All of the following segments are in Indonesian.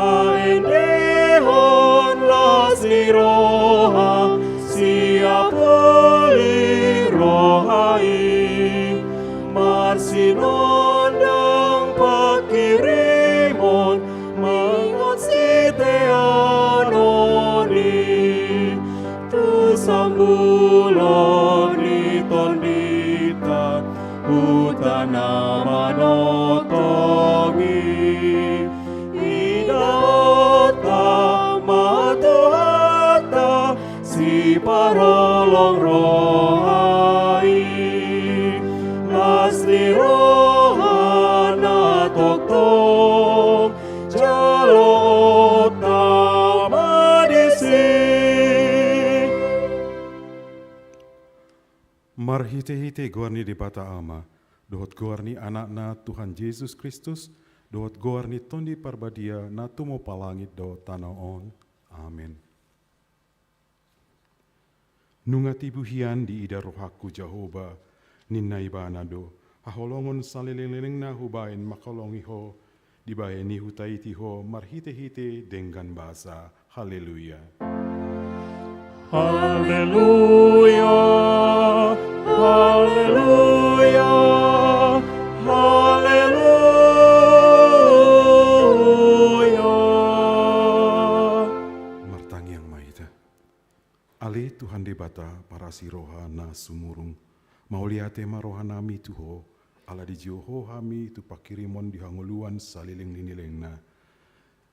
Kaendehon lasli roha siap beli rohai marsinondang pakirimon mengot siteanoni tu sambulon ditondita hutana manotongi si parolong rohai lasli rohana tok-tok jalo utama disi. Marhite-hite guarni di bata ama dohot guarni anakna Tuhan Yesus Kristus dohot guarni tondi parbadia na tumo palangit do tanaon. Amin. Nungati buhian di ida rohaku Jehovah ninnai banado haholongon salileng-leleng na hubain makolongi ho dibayani hutaiti ho marhite-hite dengan bahasa haleluya. Haleluya, haleluya, haleluya. Martangi yang maita. Ali Tuhan debata para siroha na sumurung. Mauliate marohanami tuho. Ala di joho hami tu pakirimon di hanguluan saliling ninileng na.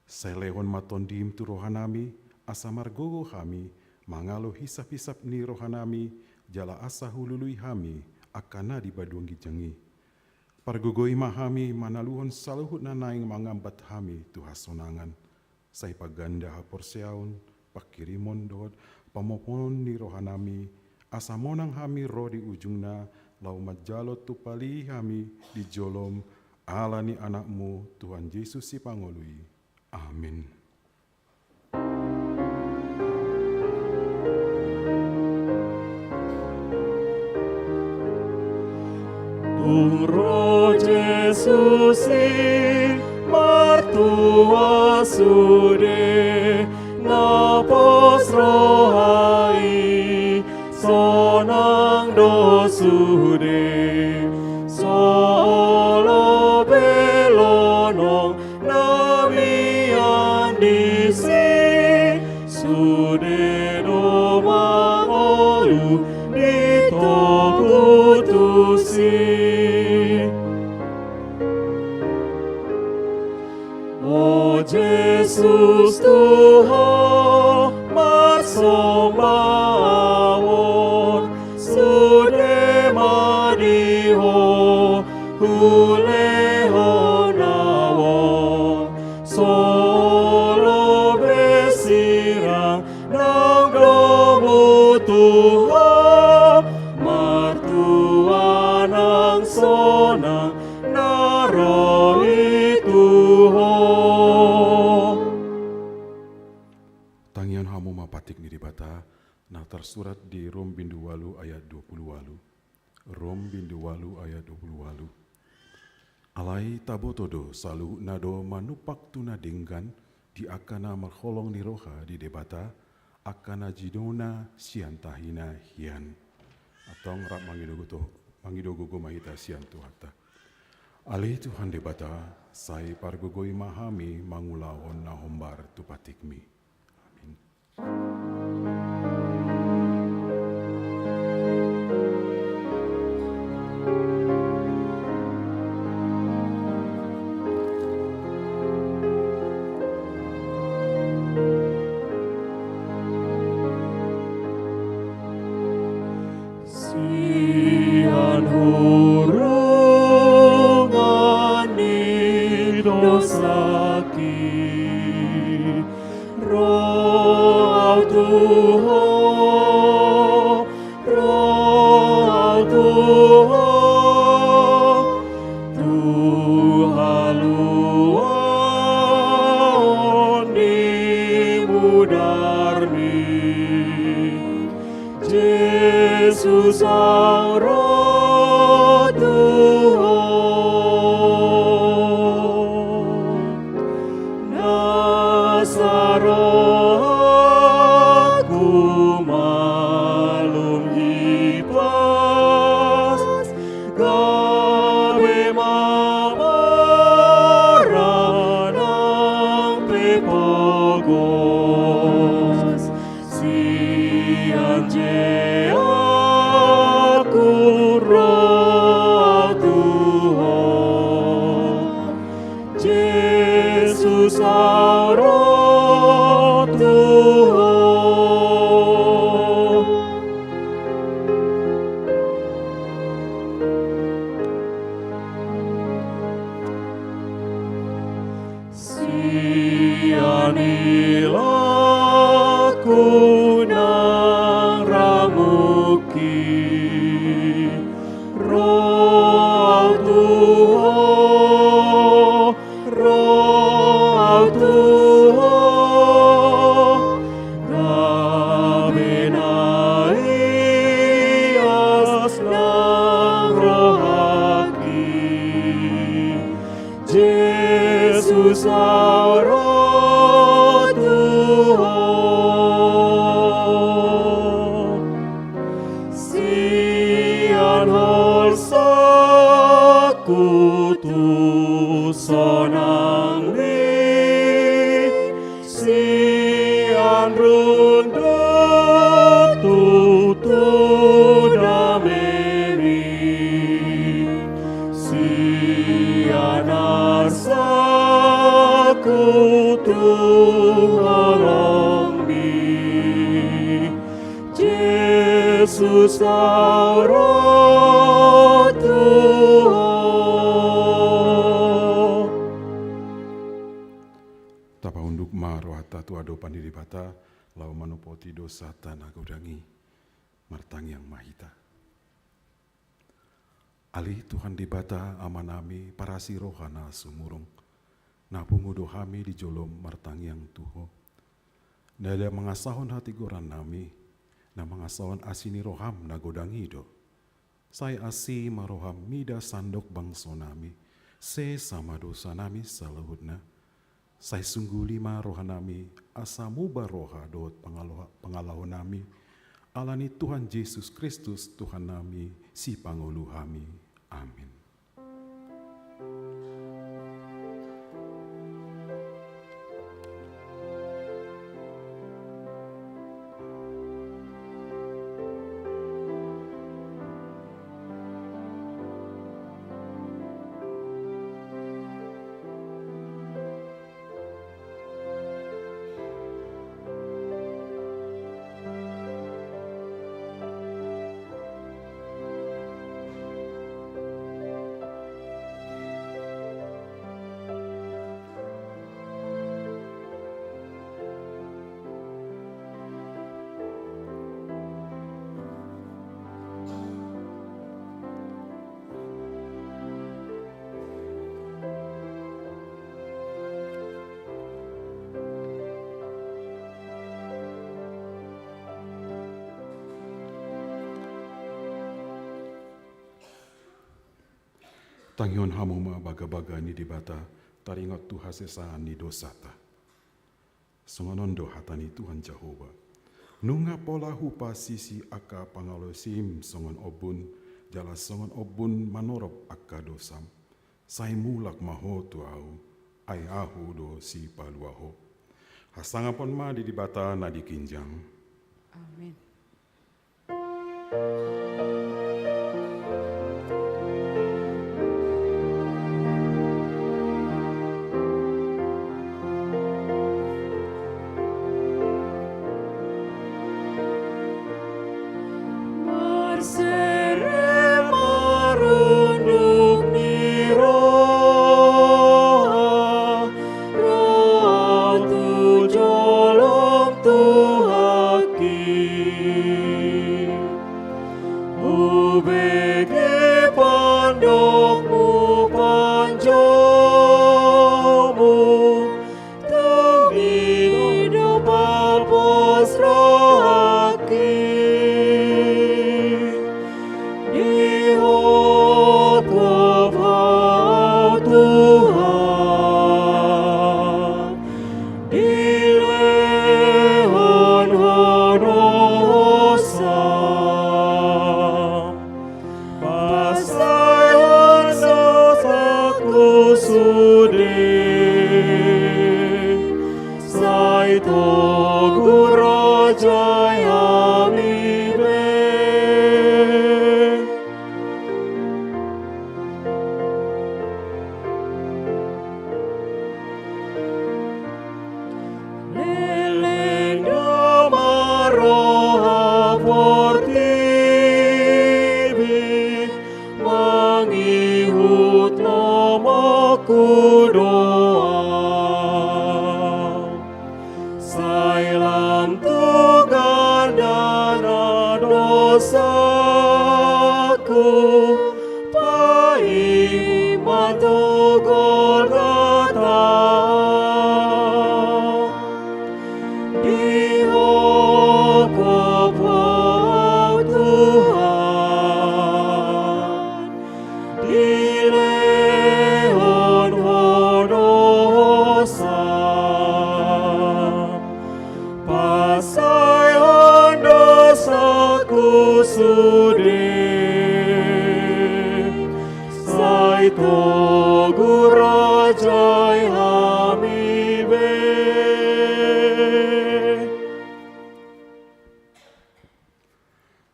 Selehon matondim tu rohanami. Asamar gogo hami. Mangalo hisap-hisap ni rohanami. Jala asa hulului hami. Akana di baduang gijangi. Pargogoi mahami manaluhon saluhut na naing mangambat hami tu hasonangan. Say paganda haporseaun. Pakirimon dod. Pamopon ni rohanami, asamonang hami roh di ujungna, lau majalo tupali hami di jolom, ala ni anakmu Tuhan Yesus si pangolui. Amin. Roh Yesus martua sude napos rohai sonang dosude solo belonong namian disi sude do mangolu ditokutusi. O Jesus Tuhan marsomawon sude madiho huleho nawon solo besirang nang glomu Tuhan martua nang sonang naroi Tuhan. Tangian hamu mapatik ni dibata, na tersurat di Rom bindu walu ayat 20 walu. Rom bindu walu ayat 20 walu. Alai tabotodo salu nado manupak tuna denggan di akana marholong ni roha di debata akana jidona siantahina hian. Atong rak mangidogo mahita siantu hata. Alai Tuhan debata sai pargogoi mahami mangulawon na hombar tupatikmi. Amin. Sian hurungan ni dosaki roh Tuhan Tuhan luon di mudarmi Jesus ang roh Tuhan kuasa rohku malum ikhlas gawe mamaranang pepogos sian je aku roh Tuhan Jesus roh Tuhan sianilah ku nang ramuki roh Tuhan roh Tuhan gawe naias nang rohaki Jesus roh Tuhan sian holsaku tu sonang sian rundut tu damemi sian arsaku tu holongmi Jesus roh Tuhan Tapa unduk marwata tu ado pandiri bata lau manopoti dosa tanah godangi martang yang mahita. Ali Tuhan di bata amanami parasi rohana sumurung napungudo hami di jolom martang yang tuho. Nada mengasahon hati goran nami na mengasahon asini roham na godangi do. Saya asi maroham mida sandok bangso nami se sama dosa nami salahudna. Saya sungguh lima rohanami asamu baroha dot pengalaho nami alani Tuhan Yesus Kristus Tuhan nami si pangulu hami. Amin. Tangyon hamuma baga-baga ni di bata taringot tu hasesaan ni dosata. Songonondo hatani Tuhan Jehova. Nunga pola hupa sisi aka pangalosim songon obun jala songon obun manorop aka dosam. Sai mulak maho tuau ai ahu do si paluaho. Hasangapon ma di bata na dikinjang. Amin. Dilehon honosa pasayan sasaku sudi saito gurajaya mibe Lelengnya maroha portivi mangihut namaku doa Sailam tugan dana dosaku pai matu Golgota Dihokop Tuhan Dilehon honosa pasayan dosaku sudi saito gurajaya mibe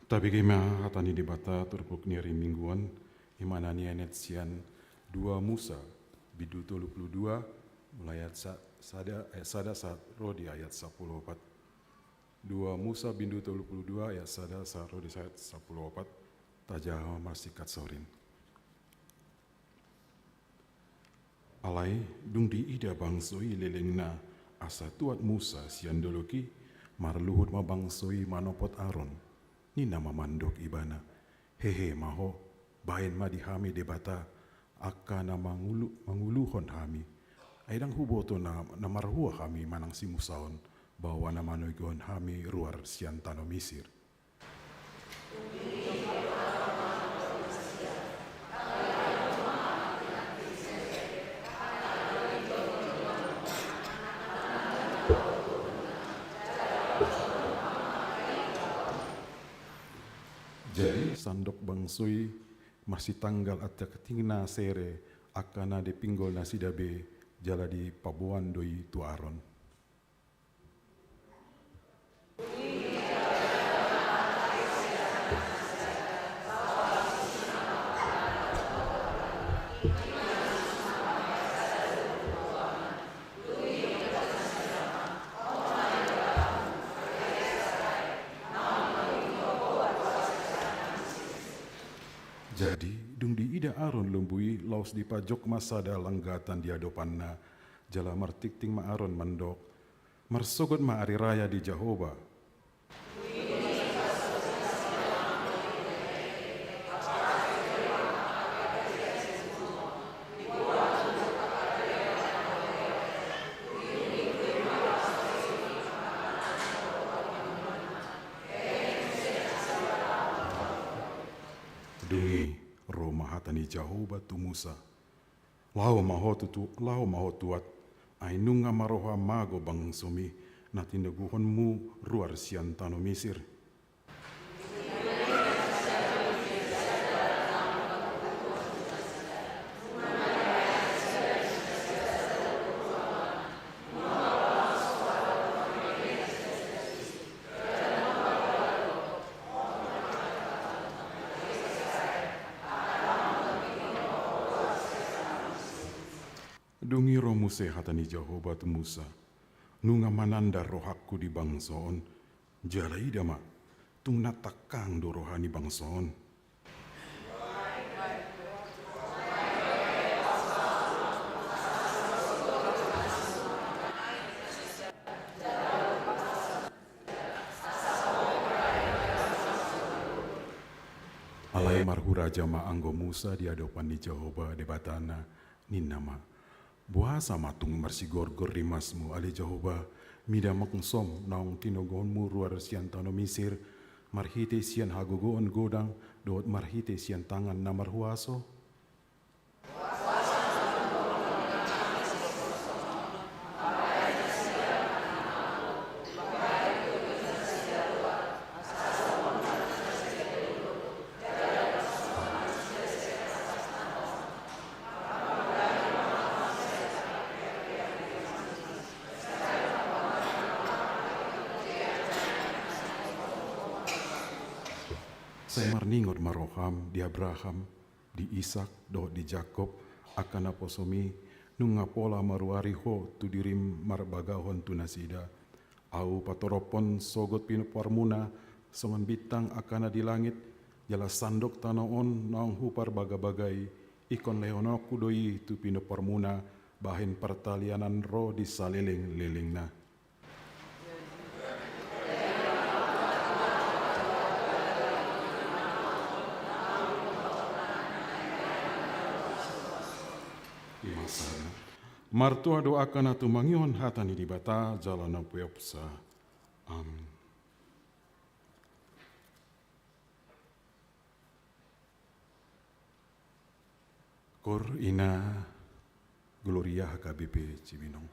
Tapi kema hatani debata turpuk niri mingguan imana nianet sian 2 Musa bidu 32 mulai ayat sada saat rodi ayat 14 2 Musa bindu 32 ayat sada saat rodi ayat 14 tajah marsikat sorin Alai dung di ida bangsoi lelengna asa tuat Musa sian doloki marluhut ma bangsoi manopot Aron ni nama mandok ibana hehe maho bain ma dihami debata akana manguluhon hami aidang huboto na marhua hami manang si Musaon bahwa nama noigon hami ruar sian tano Misir Jadi sandok bangsoi masih tanggal atau ketingna sere akana de pinggol nasi dabe jala di pabuan doi tu Aron. Jadi, dung di ida Aron lumbui laus di pajok masada langgatan di adopanna jala martikting ma Aron mandok marsogot ma ari raya di Jehovah. Dungi Roma hatani Jehovah tu Musa. Lau maho tuat ainunga maroha mago bang sumi natindaguhonmu ruar sian tano Misir. Dungi romuse hatani Jehovah tu Musa. Nunga mananda rohakku di bangson. Jala idama. Tung natakang do rohani bangson. Alai marhu raja ma anggo Musa di hadapan di Jehovah debatana ninama. Buasa matung marsigor-gor rimasmu ali Jehovah mida makngsom naong tinogonmu ruar sian tano Misir marhite sian hagogoon godang doot marhite sian tangan na marhuaso. Saya marningod maroham di Abraham, di Ishak, do di Jakob, akan aposomi, nunga pola maruari ho tu dirim marbagahon tu nasida. Au patoropon sogot pinu parmuna, soman bitang akana di langit, jala sandok tanaon naong hupar baga-bagai, ikon leonoku doi tu pinu parmuna, bahin pertalianan roh di saliling-lilingna. Masana. Martua doakan atu mangion hatani di bata jalana puepsa. Amin. Kor ina Gloria HKBP Cibinong.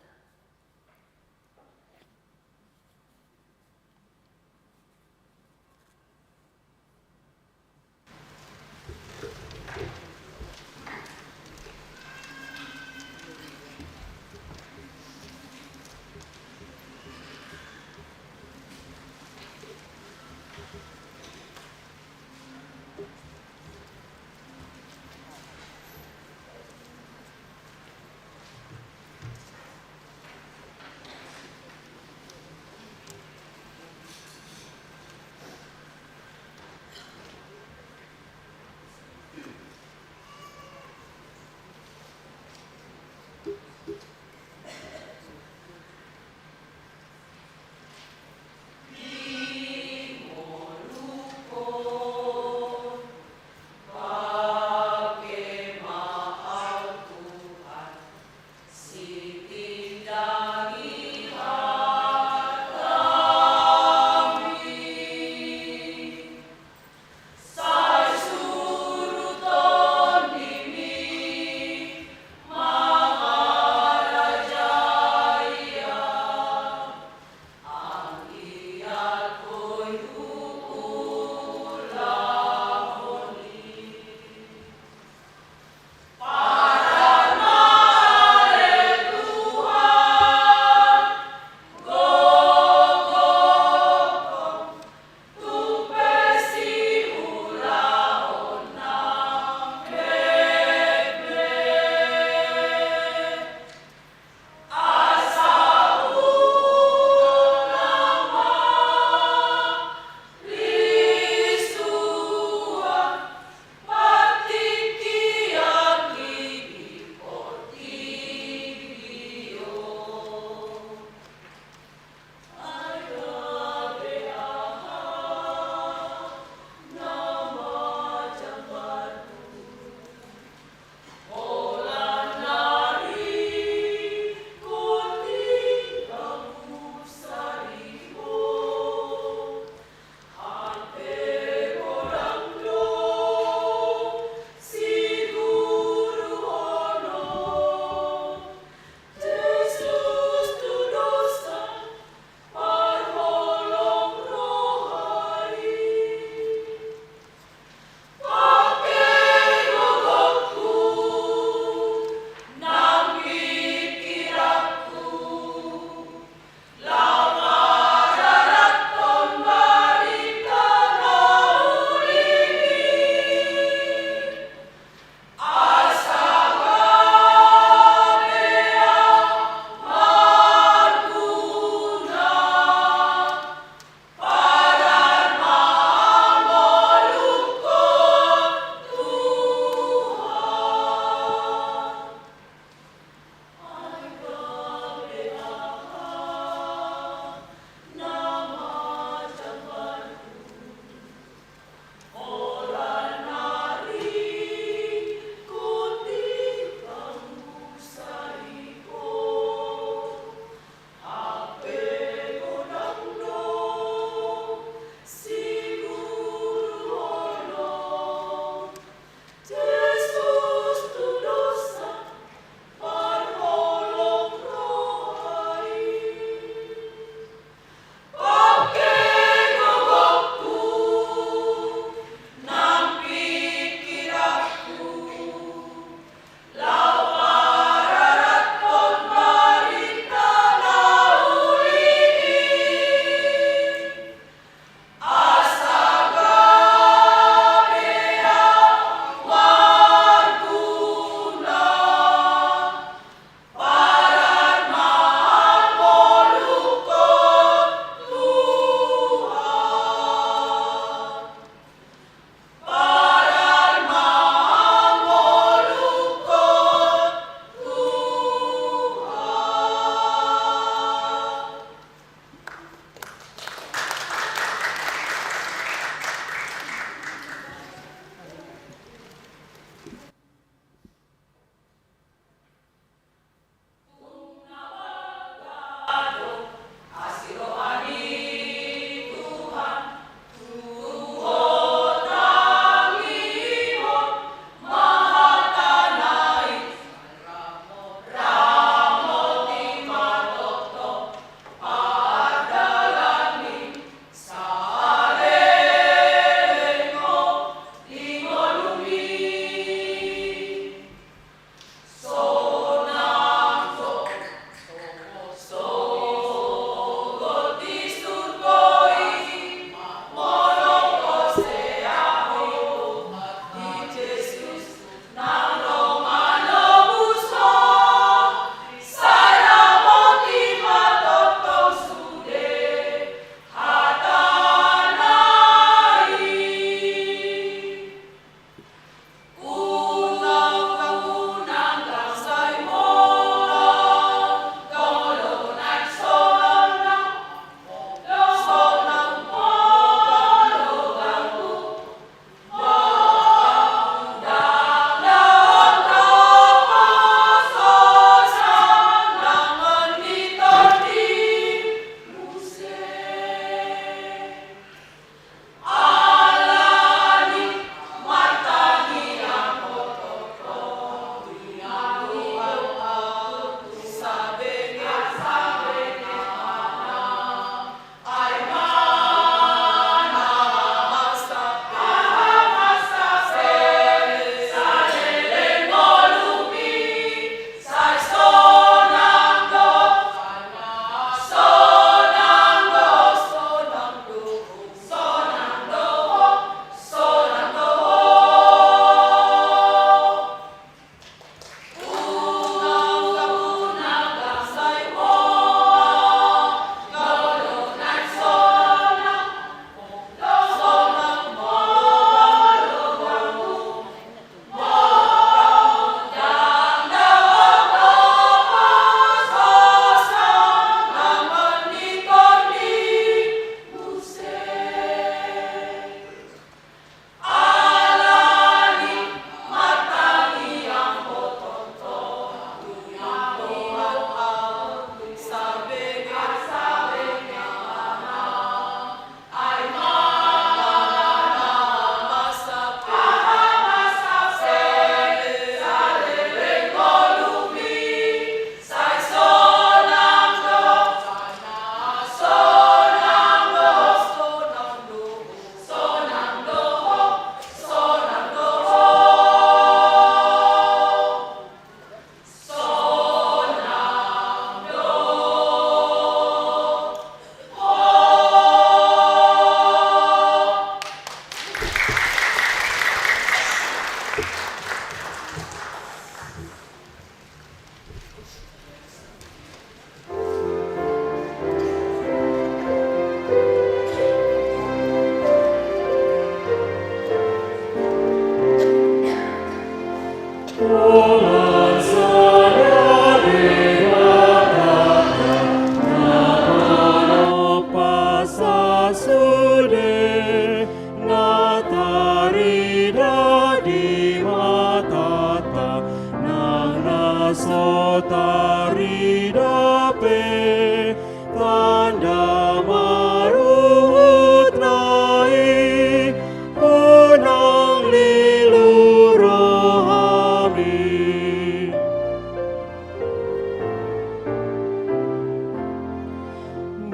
tanda maruhut nai unang lilu rohami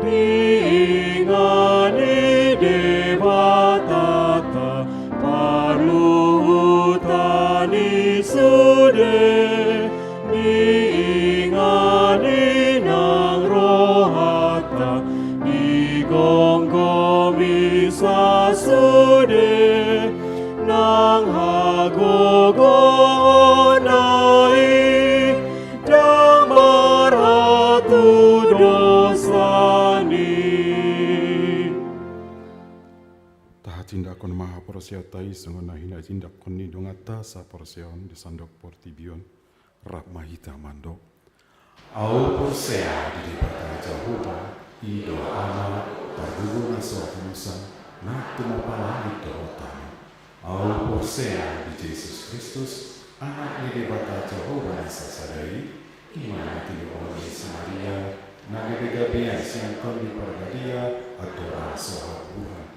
diingani devatata parluhutani sude diingani nang rohata digonggomi sasude nang hagogonai dang marhatu dosani. Taha tindakon maha porsiatai sengona hina tindakon ni dongata sa porsion di sandok portibion rap mahita mandok. Au porsea di dibata Jehovah ido ama pardugo na sohusan na tumapala ito otama. Au porsea di Yesus Kristus anak ni dibata Jehovah na sasadai imana tili oleh Maria na gegabian siang kon di pargadia adora sohabuhan.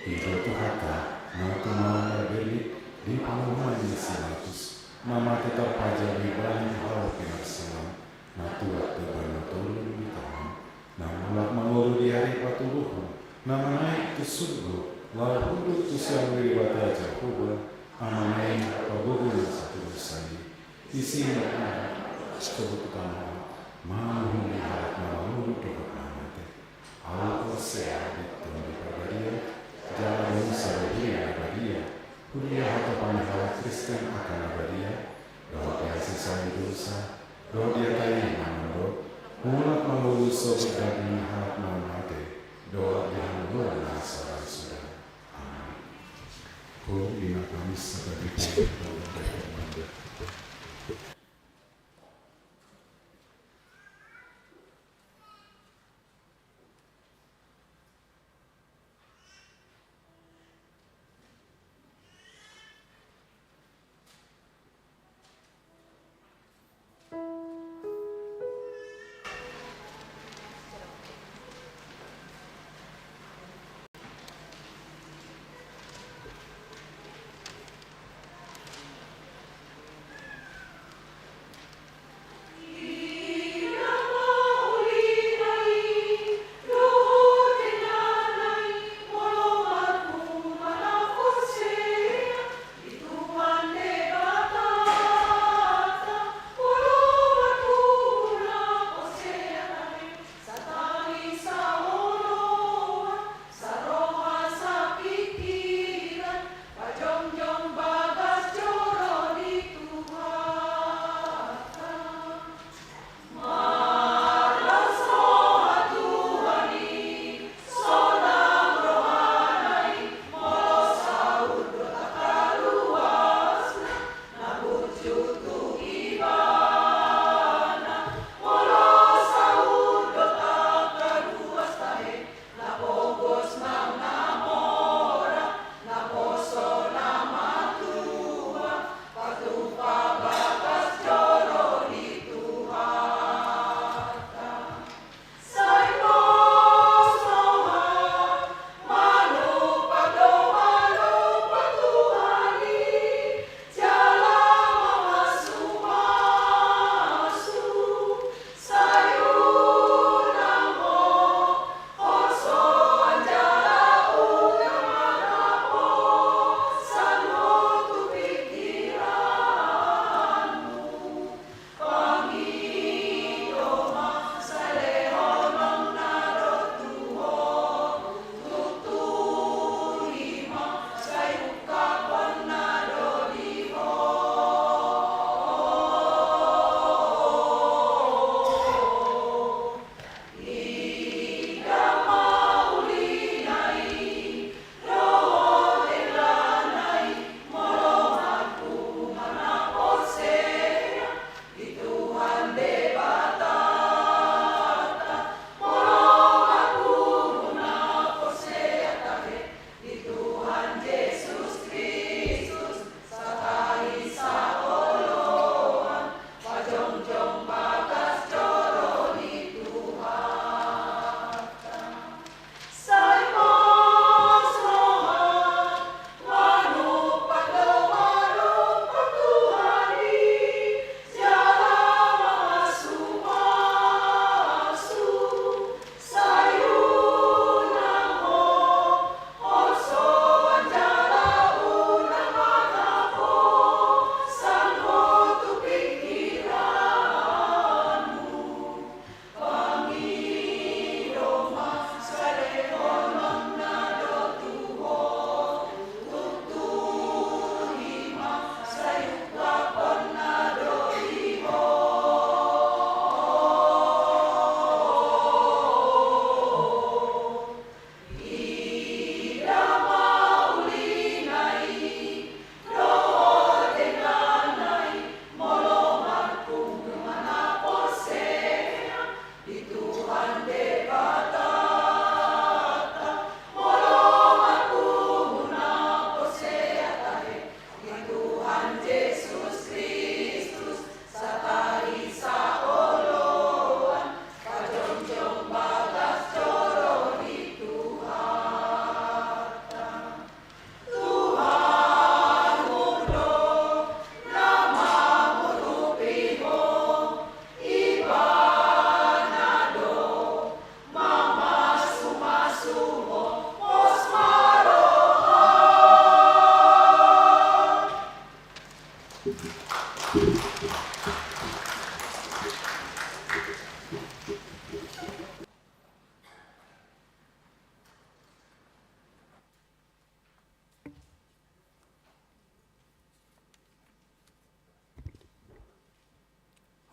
Ido tuhata na tumala beri di pamuhan ni silatus. Mama tetap pajak ibrahim hal pinarsalam na tuat tebana tolong di tangan na mulak mangulu di hari patuluhun na menaik ke surga lalu hudud tu siang wiribata Jehovah amanai pabuhun satu dosai isi na sekebutukan mahum di halat mangulu dohot namate awal korsea ditun di perbadia jalan sarudia abadia kuliah atau panahal Kristen akan abadia doa dia sisai dosa doa dia tayi manado mulak mangulu sobat daging harap mamate doa dia luar nasa sudah amin. Kau bina kami sebagai pembantu.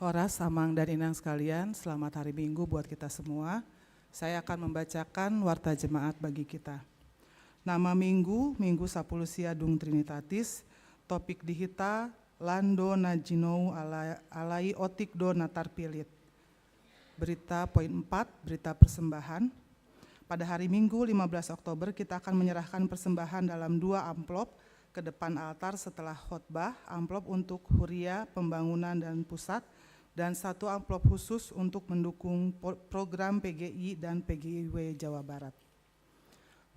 Horas, Amang, dan Inang sekalian, selamat hari Minggu buat kita semua. Saya akan membacakan warta jemaat bagi kita. Nama Minggu, Minggu Sapulusia Dung Trinitatis, topik dihita, Lando Najinou alai otik do natarpilit. Berita poin 4, berita persembahan. Pada hari Minggu 15 Oktober kita akan menyerahkan persembahan dalam 2 amplop ke depan altar setelah khotbah, amplop untuk huria, pembangunan dan pusat, dan 1 amplop khusus untuk mendukung program PGI dan PGIW Jawa Barat.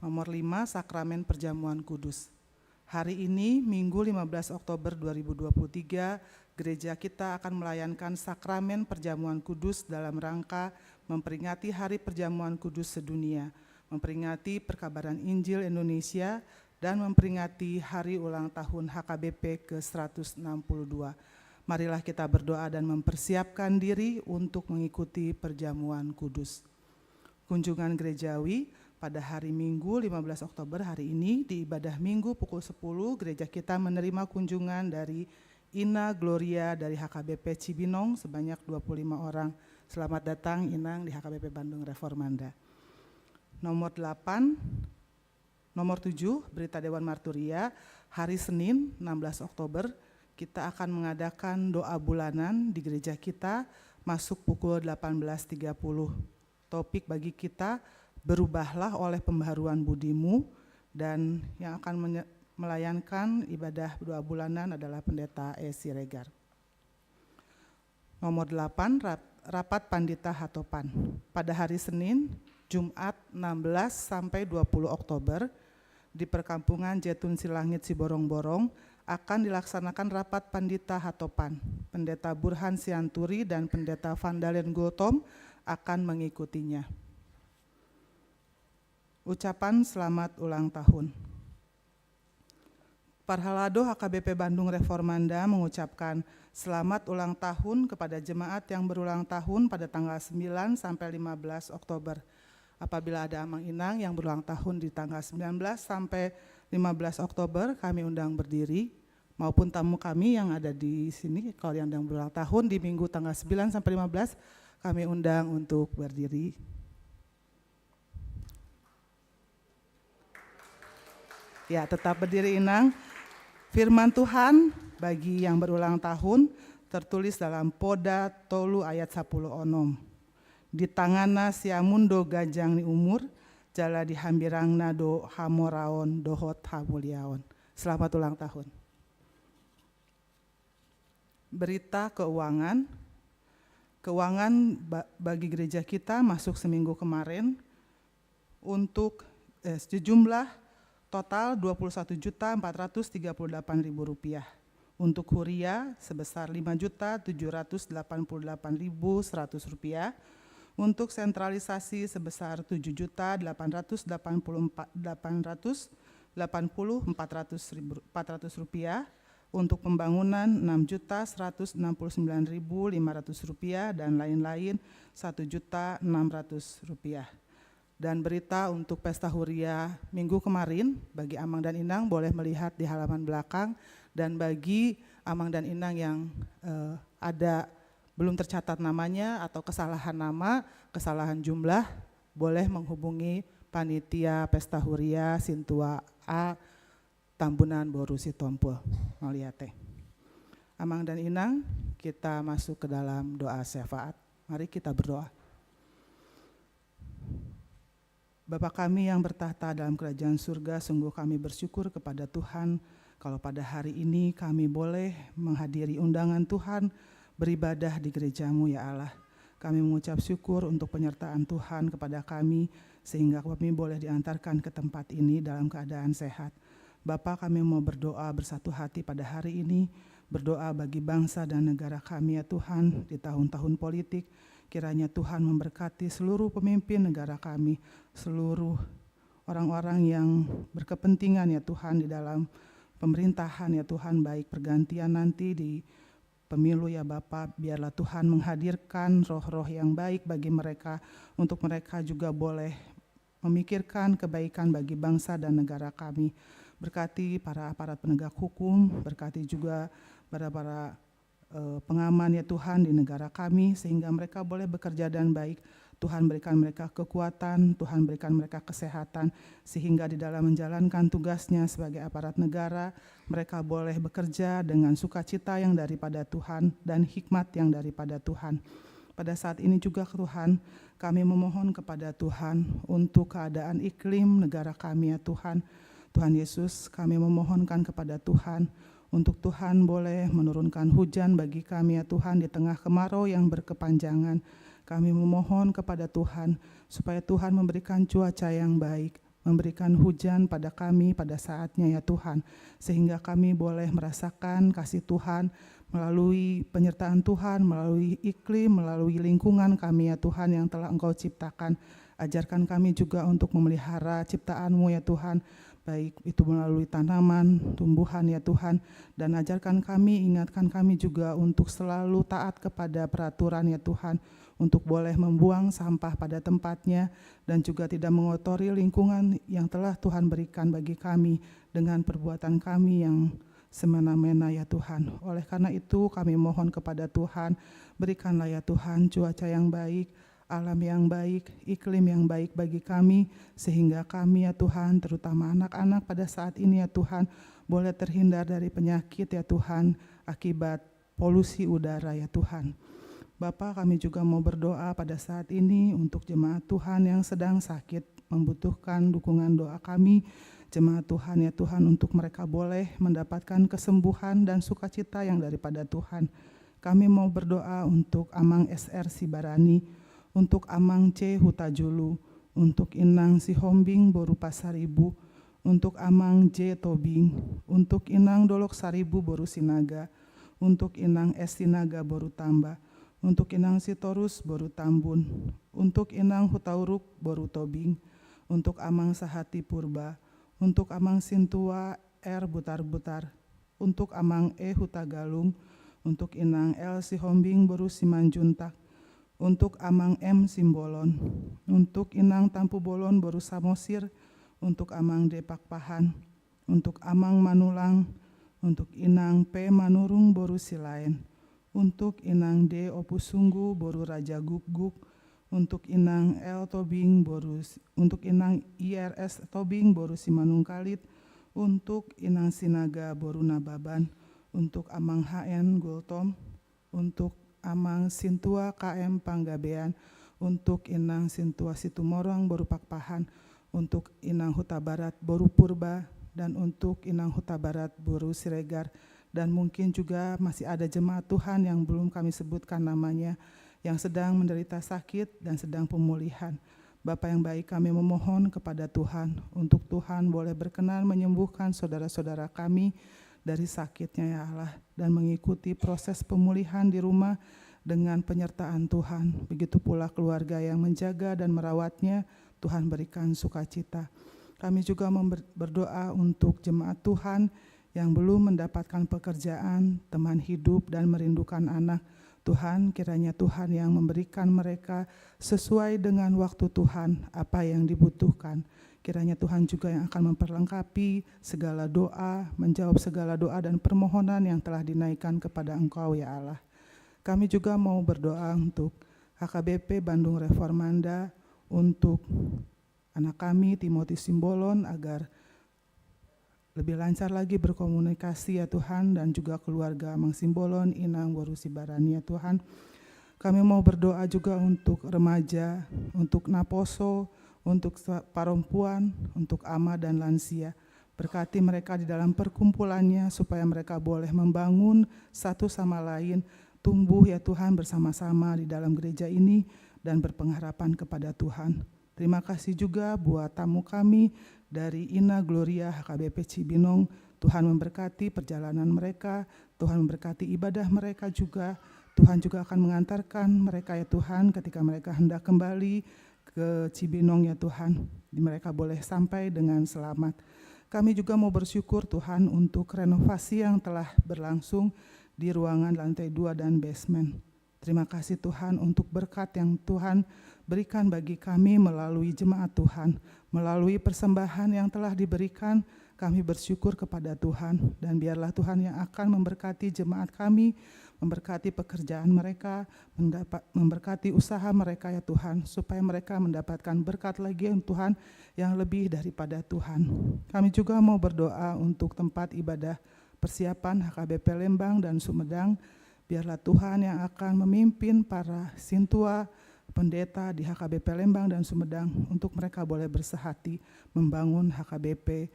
Nomor 5, Sakramen Perjamuan Kudus. Hari ini, Minggu 15 Oktober 2023, gereja kita akan melayankan Sakramen Perjamuan Kudus dalam rangka memperingati Hari Perjamuan Kudus Sedunia, memperingati Perkabaran Injil Indonesia, dan memperingati Hari Ulang Tahun HKBP ke-162. Marilah kita berdoa dan mempersiapkan diri untuk mengikuti perjamuan kudus. Kunjungan gerejawi pada hari Minggu 15 Oktober hari ini di ibadah Minggu pukul 10, gereja kita menerima kunjungan dari Ina Gloria dari HKBP Cibinong sebanyak 25 orang. Selamat datang Inang di HKBP Bandung Reformanda. Nomor 7, berita Dewan Marturia, hari Senin 16 Oktober, kita akan mengadakan doa bulanan di gereja kita masuk pukul 18.30. Topik bagi kita, berubahlah oleh pembaharuan budimu, dan yang akan melayankan ibadah doa bulanan adalah Pendeta E. Siregar. Nomor 8, rapat Pandita Hatopan. Pada hari Senin, Jumat 16 sampai 20 Oktober, di perkampungan Jetun Silangit Siborong-Borong, akan dilaksanakan rapat Pandita Hatopan. Pendeta Burhan Sianturi dan Pendeta Vandalen Gultom akan mengikutinya. Ucapan selamat ulang tahun. Parhalado HKBP Bandung Reformanda mengucapkan selamat ulang tahun kepada jemaat yang berulang tahun pada tanggal 9 sampai 15 Oktober. Apabila ada Amang Inang yang berulang tahun di tanggal 19 sampai 15 Oktober, kami undang berdiri, maupun tamu kami yang ada di sini, kalau yang berulang tahun di Minggu tanggal 9 sampai 15, kami undang untuk berdiri. Ya, tetap berdiri Inang. Firman Tuhan bagi yang berulang tahun tertulis dalam Poda Tolu ayat 10 onom. Di tangana siamundo gajang ni umur, jala dihambirang nado hamoraon dohot hamuliaon. Selamat ulang tahun. Berita keuangan. Keuangan bagi gereja kita masuk seminggu kemarin untuk sejumlah total Rp21.438.000. Untuk huria sebesar Rp5.788.100. Untuk sentralisasi sebesar Rp7.880.400. Untuk pembangunan Rp6.169.500 dan lain-lain Rp1.600. Dan berita untuk pesta huria minggu kemarin, bagi Amang dan Inang boleh melihat di halaman belakang, dan bagi Amang dan Inang yang ada belum tercatat namanya atau kesalahan nama, kesalahan jumlah, boleh menghubungi panitia pesta huria Sintua A Tambunan Boru Sitompul Maliate. Amang dan Inang, kita masuk ke dalam doa syafaat. Mari kita berdoa. Bapa kami yang bertahta dalam kerajaan surga, sungguh kami bersyukur kepada Tuhan kalau pada hari ini kami boleh menghadiri undangan Tuhan beribadah di gerejamu ya Allah. Kami mengucap syukur untuk penyertaan Tuhan kepada kami sehingga kami boleh diantarkan ke tempat ini dalam keadaan sehat. Bapa, kami mau berdoa bersatu hati pada hari ini, berdoa bagi bangsa dan negara kami ya Tuhan di tahun-tahun politik. Kiranya Tuhan memberkati seluruh pemimpin negara kami, seluruh orang-orang yang berkepentingan ya Tuhan di dalam pemerintahan ya Tuhan, baik pergantian nanti di pemilu ya Bapa, biarlah Tuhan menghadirkan roh-roh yang baik bagi mereka, untuk mereka juga boleh memikirkan kebaikan bagi bangsa dan negara kami. Berkati para aparat penegak hukum, berkati juga para pengaman ya Tuhan di negara kami, sehingga mereka boleh bekerja dan baik. Tuhan berikan mereka kekuatan, Tuhan berikan mereka kesehatan, sehingga di dalam menjalankan tugasnya sebagai aparat negara, mereka boleh bekerja dengan sukacita yang daripada Tuhan dan hikmat yang daripada Tuhan. Pada saat ini juga Tuhan, kami memohon kepada Tuhan untuk keadaan iklim negara kami ya Tuhan. Tuhan Yesus, kami memohonkan kepada Tuhan untuk Tuhan boleh menurunkan hujan bagi kami ya Tuhan di tengah kemarau yang berkepanjangan. Kami memohon kepada Tuhan supaya Tuhan memberikan cuaca yang baik, memberikan hujan pada kami pada saatnya ya Tuhan, sehingga kami boleh merasakan kasih Tuhan melalui penyertaan Tuhan, melalui iklim, melalui lingkungan kami ya Tuhan yang telah Engkau ciptakan. Ajarkan kami juga untuk memelihara ciptaan-Mu ya Tuhan, baik itu melalui tanaman, tumbuhan ya Tuhan, dan ajarkan kami, ingatkan kami juga untuk selalu taat kepada peraturan ya Tuhan, untuk boleh membuang sampah pada tempatnya dan juga tidak mengotori lingkungan yang telah Tuhan berikan bagi kami dengan perbuatan kami yang semena-mena ya Tuhan. Oleh karena itu kami mohon kepada Tuhan, berikanlah ya Tuhan cuaca yang baik, alam yang baik, iklim yang baik bagi kami, sehingga kami ya Tuhan, terutama anak-anak pada saat ini ya Tuhan, boleh terhindar dari penyakit ya Tuhan, akibat polusi udara ya Tuhan. Bapa, kami juga mau berdoa pada saat ini untuk jemaat Tuhan yang sedang sakit, membutuhkan dukungan doa kami, jemaat Tuhan ya Tuhan, untuk mereka boleh mendapatkan kesembuhan dan sukacita yang daripada Tuhan. Kami mau berdoa untuk Amang SR Sibarani, untuk Amang C Hutajulu, untuk Inang Sihombing Boru Pasaribu, untuk Amang J Tobing, untuk Inang Dolok Saribu Boru Sinaga, untuk Inang S Sinaga Boru Tamba, untuk Inang Sitorus Boru Tambun, untuk Inang Hutauruk Boru Tobing, untuk Amang Sahati Purba, untuk Amang Sintua R Butar-Butar, untuk Amang E Hutagalung, untuk Inang L Sihombing Boru Simanjuntak, untuk Amang M Simbolon, untuk Inang Tampu Bolon Boru Samosir, untuk Amang D Pakpahan, untuk Amang Manulang, untuk Inang P Manurung Boru Silain, untuk Inang D Opusunggu Boru Raja Guguk, untuk Inang L Tobing Boru, untuk Inang IRS Tobing Boru Simanungkalit, untuk Inang Sinaga Boru Nababan, untuk Amang HN Gultom, untuk Amang Sintua KM Panggabean, untuk Inang Sintua Situmorang Boru Pakpahan, untuk Inang Huta Barat Boru Purba, dan untuk Inang Huta Barat Boru Siregar. Dan mungkin juga masih ada jemaat Tuhan yang belum kami sebutkan namanya, yang sedang menderita sakit dan sedang pemulihan. Bapa yang baik, kami memohon kepada Tuhan untuk Tuhan boleh berkenan menyembuhkan saudara-saudara kami dari sakitnya ya Allah, dan mengikuti proses pemulihan di rumah dengan penyertaan Tuhan. Begitu pula keluarga yang menjaga dan merawatnya, Tuhan berikan sukacita. Kami juga berdoa untuk jemaat Tuhan yang belum mendapatkan pekerjaan, teman hidup, dan merindukan anak. Tuhan, kiranya Tuhan yang memberikan mereka sesuai dengan waktu Tuhan, apa yang dibutuhkan. Kiranya Tuhan juga yang akan memperlengkapi segala doa, menjawab segala doa dan permohonan yang telah dinaikkan kepada Engkau ya Allah. Kami juga mau berdoa untuk HKBP Bandung Reformanda, untuk anak kami Timothy Simbolon agar lebih lancar lagi berkomunikasi ya Tuhan, dan juga keluarga Amang Simbolon, Inang Boru Sibarani ya Tuhan. Kami mau berdoa juga untuk remaja, untuk Naposo, untuk perempuan, untuk ama dan lansia. Berkati mereka di dalam perkumpulannya supaya mereka boleh membangun satu sama lain, tumbuh ya Tuhan bersama-sama di dalam gereja ini dan berpengharapan kepada Tuhan. Terima kasih juga buat tamu kami dari Ina Gloria HKBP Cibinong. Tuhan memberkati perjalanan mereka, Tuhan memberkati ibadah mereka juga. Tuhan juga akan mengantarkan mereka ya Tuhan ketika mereka hendak kembali ke Cibinong ya Tuhan. Mereka boleh sampai dengan selamat. Kami juga mau bersyukur Tuhan untuk renovasi yang telah berlangsung di ruangan lantai 2 dan basement. Terima kasih Tuhan untuk berkat yang Tuhan berikan bagi kami melalui jemaat Tuhan, melalui persembahan yang telah diberikan. Kami bersyukur kepada Tuhan, dan biarlah Tuhan yang akan memberkati jemaat kami memberkati pekerjaan mereka, memberkati usaha mereka ya Tuhan, supaya mereka mendapatkan berkat lagi ya Tuhan yang lebih daripada Tuhan. Kami juga mau berdoa untuk tempat ibadah persiapan HKBP Lembang dan Sumedang. Biarlah Tuhan yang akan memimpin para sintua, pendeta di HKBP Lembang dan Sumedang untuk mereka boleh bersehati membangun HKBP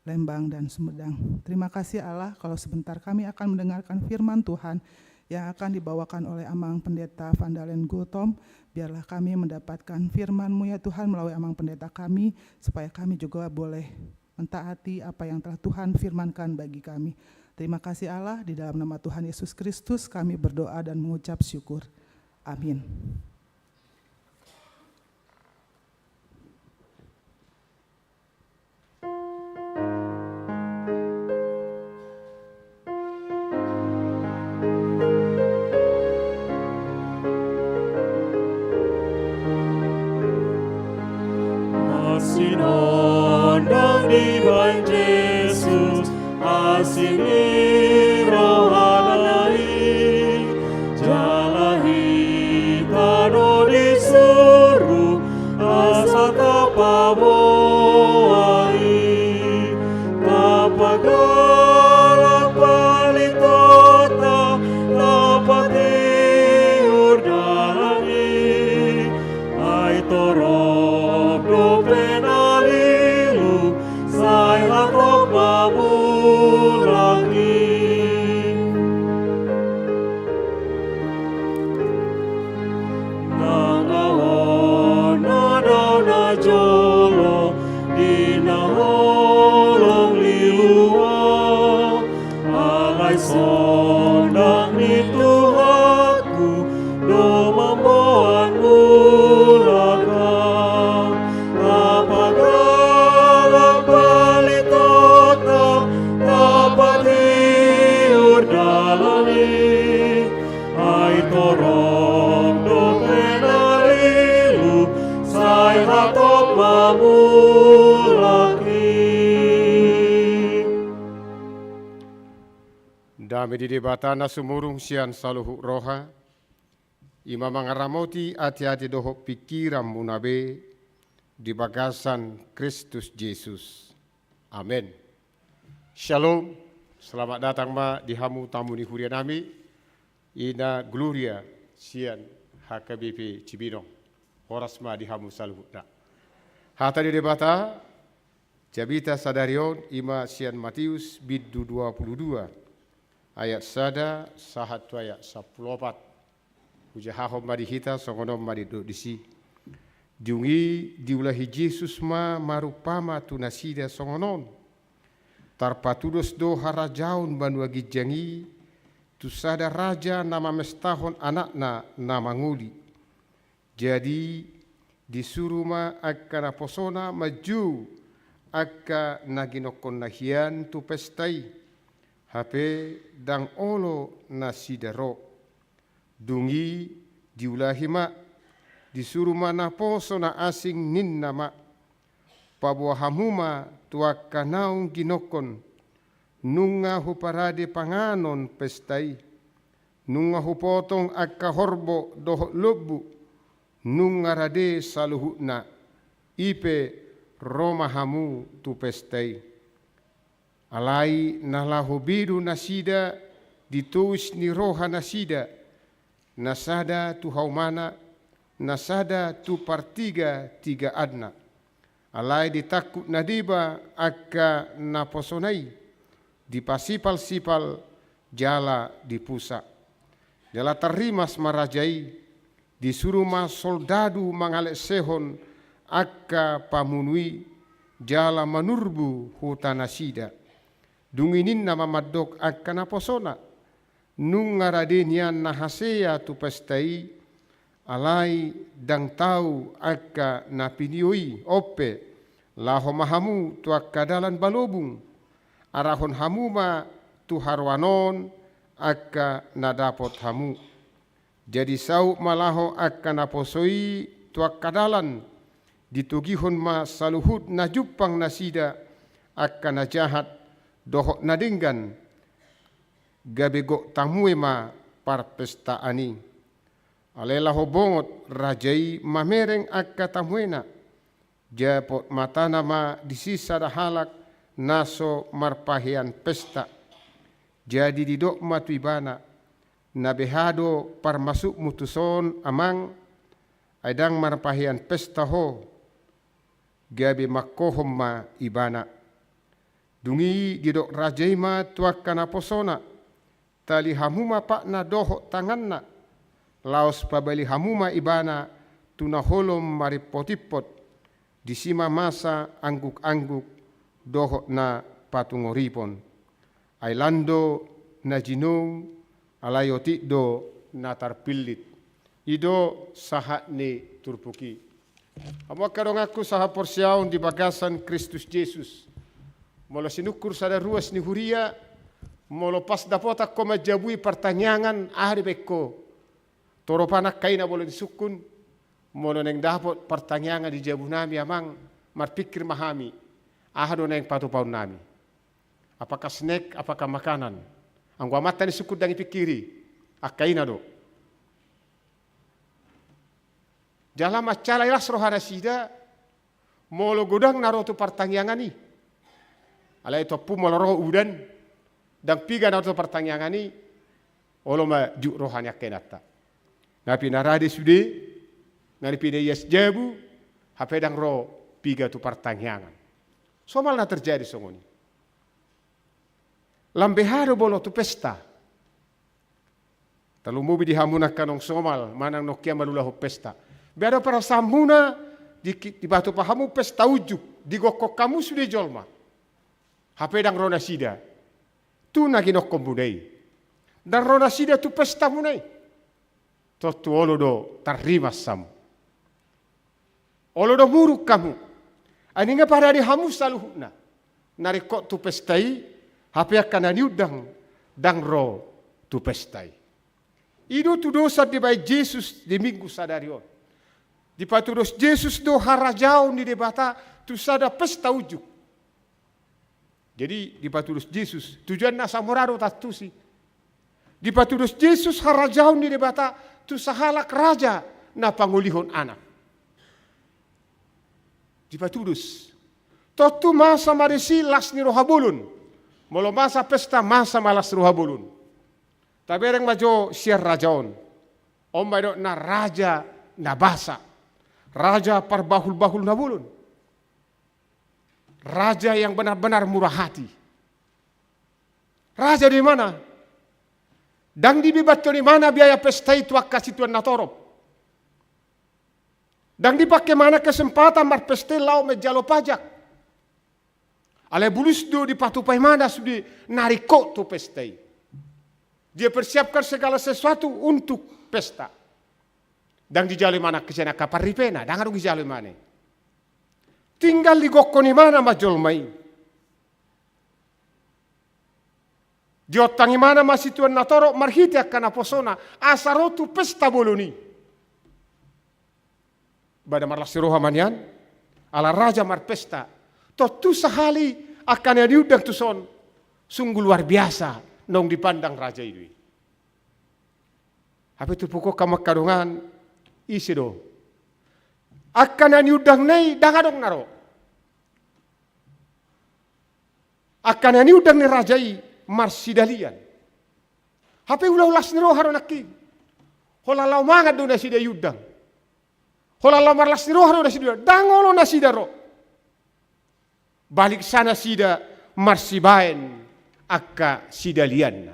Lembang dan Sumedang. Terima kasih Allah kalau sebentar kami akan mendengarkan firman Tuhan yang akan dibawakan oleh Amang Pendeta Vandalen Gultom. Biarlah kami mendapatkan firman-Mu ya Tuhan melalui Amang Pendeta kami, supaya kami juga boleh mentaati apa yang telah Tuhan firmankan bagi kami. Terima kasih Allah, di dalam nama Tuhan Yesus Kristus kami berdoa dan mengucap syukur. Amin. Sinondang di bain Yesus, asini rohanai, jalahi tano disuruh, asa tapamoai, tapagalak palitota, tapati urdalani, ai torop dope sondang ni Tuhanku, do membuat mulaka, tapagalak palitota, tapati urdalani, ai torong do penarilu, sai hatop mamulaki. Dami di debatana sumurung sian saluhu roha, ima mangaramoti ati-ati doho pikiran munabe di bagasan Kristus Yesus. Amin. Shalom, selamat datang ma di hamu tamu ni huria nami, ina gloria sian HKBP Cibinong, horas ma di hamu saluhu na. Hata di debata, jabita sadarion ima sian Matius biddu 22, ayat sada sahat tu ayat 14. Ujahahom mari hita songonom mari do disi. Diungi diulahi Yesus ma marupama tu nasida songonon. Tarpatudos do harajaun banwagi jangi tu sada raja nama mestahon anakna nama nguli. Jadi disuruh ma akka naposona maju akka naginokon nahian tu pestai. Hape dang olo nasidaro dungi diulahi ma disuruh mana poso na asing nin nama pabuah hamuma tuak kanaung ginokon nunga huparade panganon pestai nunga hupotong akka horbo doh lobu nunga rade saluhuna ipe roma hamu tu pestai. Alai nalahu biru nasida dituis ni roha nasida nasada tu haumana nasada tu partiga tiga adna alai ditakut nadiba akka naposonai dipasipal-sipal jala dipusa jala terimas marajai disuruh mas soldadu mangalek sehon akka pamunui jala manurbu hutan nasida dunginin nama madok akka naposona nungaradenian nahasea tu pestai alai dang tau akka napinioi ope laho mahamu tu akka dalan balobung arahon hamuma tu harwanon akka nadapot hamu jadi sau malaho akka naposoi tu akka dalan ditugihon ma saluhut najupang nasida akka najahat dohok nadinggan gabego tamue ma pesta ani. Alela hobongot rajai mamereng akka tamuena. Japot matana ma disisa halak naso marpahian pesta. Jadi didok matuibana nabehado parmasuk mutuson amang aidang marpahian pesta ho. Gabi makohom ma ibana. Dungi didok rajai ma tuakana posona. Tali hamuma pak na doho tanganna. Laos pabali hamuma ibana tuna holom maripotipot. Disima masa angguk-angguk doho na patungoripon. Ailando na jinong alayoti do na tarpilit. Ido sahat ni turpuki. Amo karong aku saha porsiaon di bagasan Kristus Yesus. Molo sinukur sada ruas ni huria. Molo pas dapota ko majabui pertanyaan ahri beko. Toro panak kaina boleh disukun. Molo neng dapot pertanyaan di jabu nami amang marpikir mahami. Ahado neng patu paun nami. Apakah snack, apakah makanan? Angwa mata ni sukun dangi pikiri. Akaina do. Dalam acara ilas rohana sida. Molo godang narotu pertanyaan ni. Alai topu molo roh udan. Dan piga narotu pertanyaan ni. Olo maju rohanya kenata. Napi narade sude, naripi de yes jabu, hapedang ro piga tu pertanyaan. Somal na terjadi songoni. Lambeharo bolo tu pesta. Talumubi di hamuna kanong somal, manang nokia malulahu pesta. Biada para samuna di batu pahamu pesta ujuk, di gokok kamu sude jolma. Hapedang rona sida, tu naginok kombunai. Dan rona sida tu pesta munai. Totu olo do tarimas samu. Olo do buruk kamu. Aninga pada di hamu saluhna. Narikot tu pestai. Hape akan aniudang. Dang ro tu pestai. Ido tu dosa di baik Yesus di minggu sadarion. Di patudos Yesus do harajau ni debata. Tu sada pesta ujuk. Jadi di patudos Yesus. Tujuan nasa morado tatu si. Di patudos Yesus harajau ni debata. Tu sahalak raja na pangulihon anak. Di patudus. Totu masa marisi las ni rohabulun. Molo masa pesta masa malas rohabulun. Tabereng majo siar rajaon. Omba na raja na basa. Raja parbahul-bahul na bulun. Raja yang benar-benar murah hati. Raja di mana? Dan dibibatkan di mana biaya pesta itu kasih Tuhan natorop. Dan dipakai mana kesempatan marpeste lau menjalo pajak. Ale bulus do dipatupai mana sudah nariko tu pesta. Dia persiapkan segala sesuatu untuk pesta. Dan dijalo mana kesana kaparipena. Dan harus dijalo mana. Tinggal di gokko di mana majol main. Diotangi mana masih Tuhan natoro marhiti akan aposona asarotu pesta boloni. Bada marlas rohamanian ala raja marpesta. Totu sahali akan diudang tuson sungguh luar biasa nong dipandang raja itu. Apa itu pokok kamakadungan isi do. Akan diudang nei dangadong naro. Akan diudang ni rajai marsidalian. Hape ulah-ulas niro haro nakki. Holalau mangat do nasida yudang. Holalau marlas niro haro nasida. Dangolo nasida ro. Balik sana sida marsibaen akka sidalian.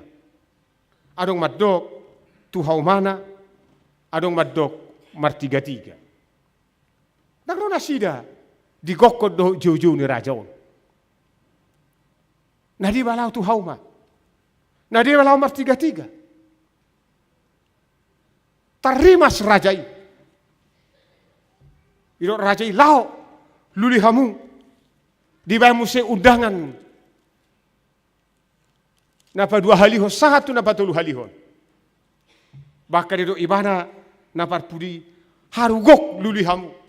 Adong madok tuhau mana. Adong madok martiga-tiga. Dangolo nasida digokod do jauh-jauh ni rajaon. Nah di balau tu hauma. Nah di balau martiga-tiga. Tarimas rajai. Iro rajai lau. Luli hamu. Di bamu se undangan. Napa dua halihon. Satu napa tolu halihon. Bahkan itu ibana. Napa pudi. Harugok luli hamu.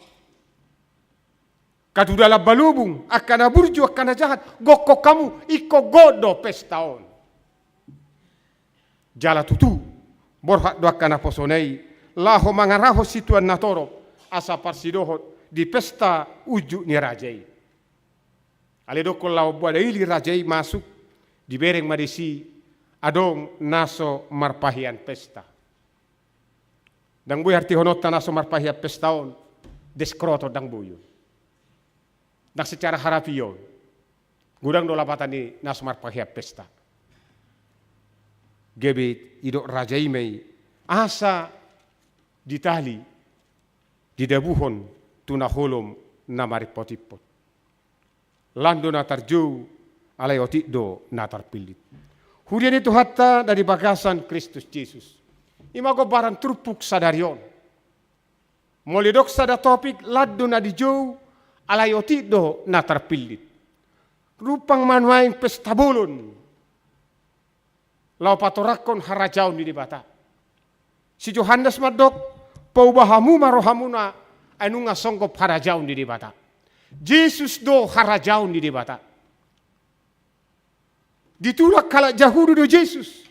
Kadudala balubung, akana burju, akana jahat, gokok kamu, iko godo pestaon. Jala tutu, Borhat doa kana posonei laho mangaraho situan natoro asa parsidohot di pesta uju ni rajai. Ale dokol lau buada ili rajai masuk di bereng madisi adong naso marpahian pesta. Dang buy arti honota naso marpahian pestaon deskroto dang buyu. Dang secara harapion gudang dolapatan ni naso marpahian pesta. Gebet idok rajai mei asa ditali didabuhon tuna holom namari potipot. Lando natar jauh alai otikdo natar pilit. Hurian itu hatta dari bagasan Kristus Yesus. Imago barang turpuk sadarion. Molidok sada topik lado na di jauh alai otikdo natar pilit. Rupang manuaing pesta bolon. Lau patorakon harajaun di bata. Si Johannes madok paubahamu marohamuna anunga songkop harajaun di bata. Yesus do harajaun di bata. Ditulak kalak jahudu do Yesus.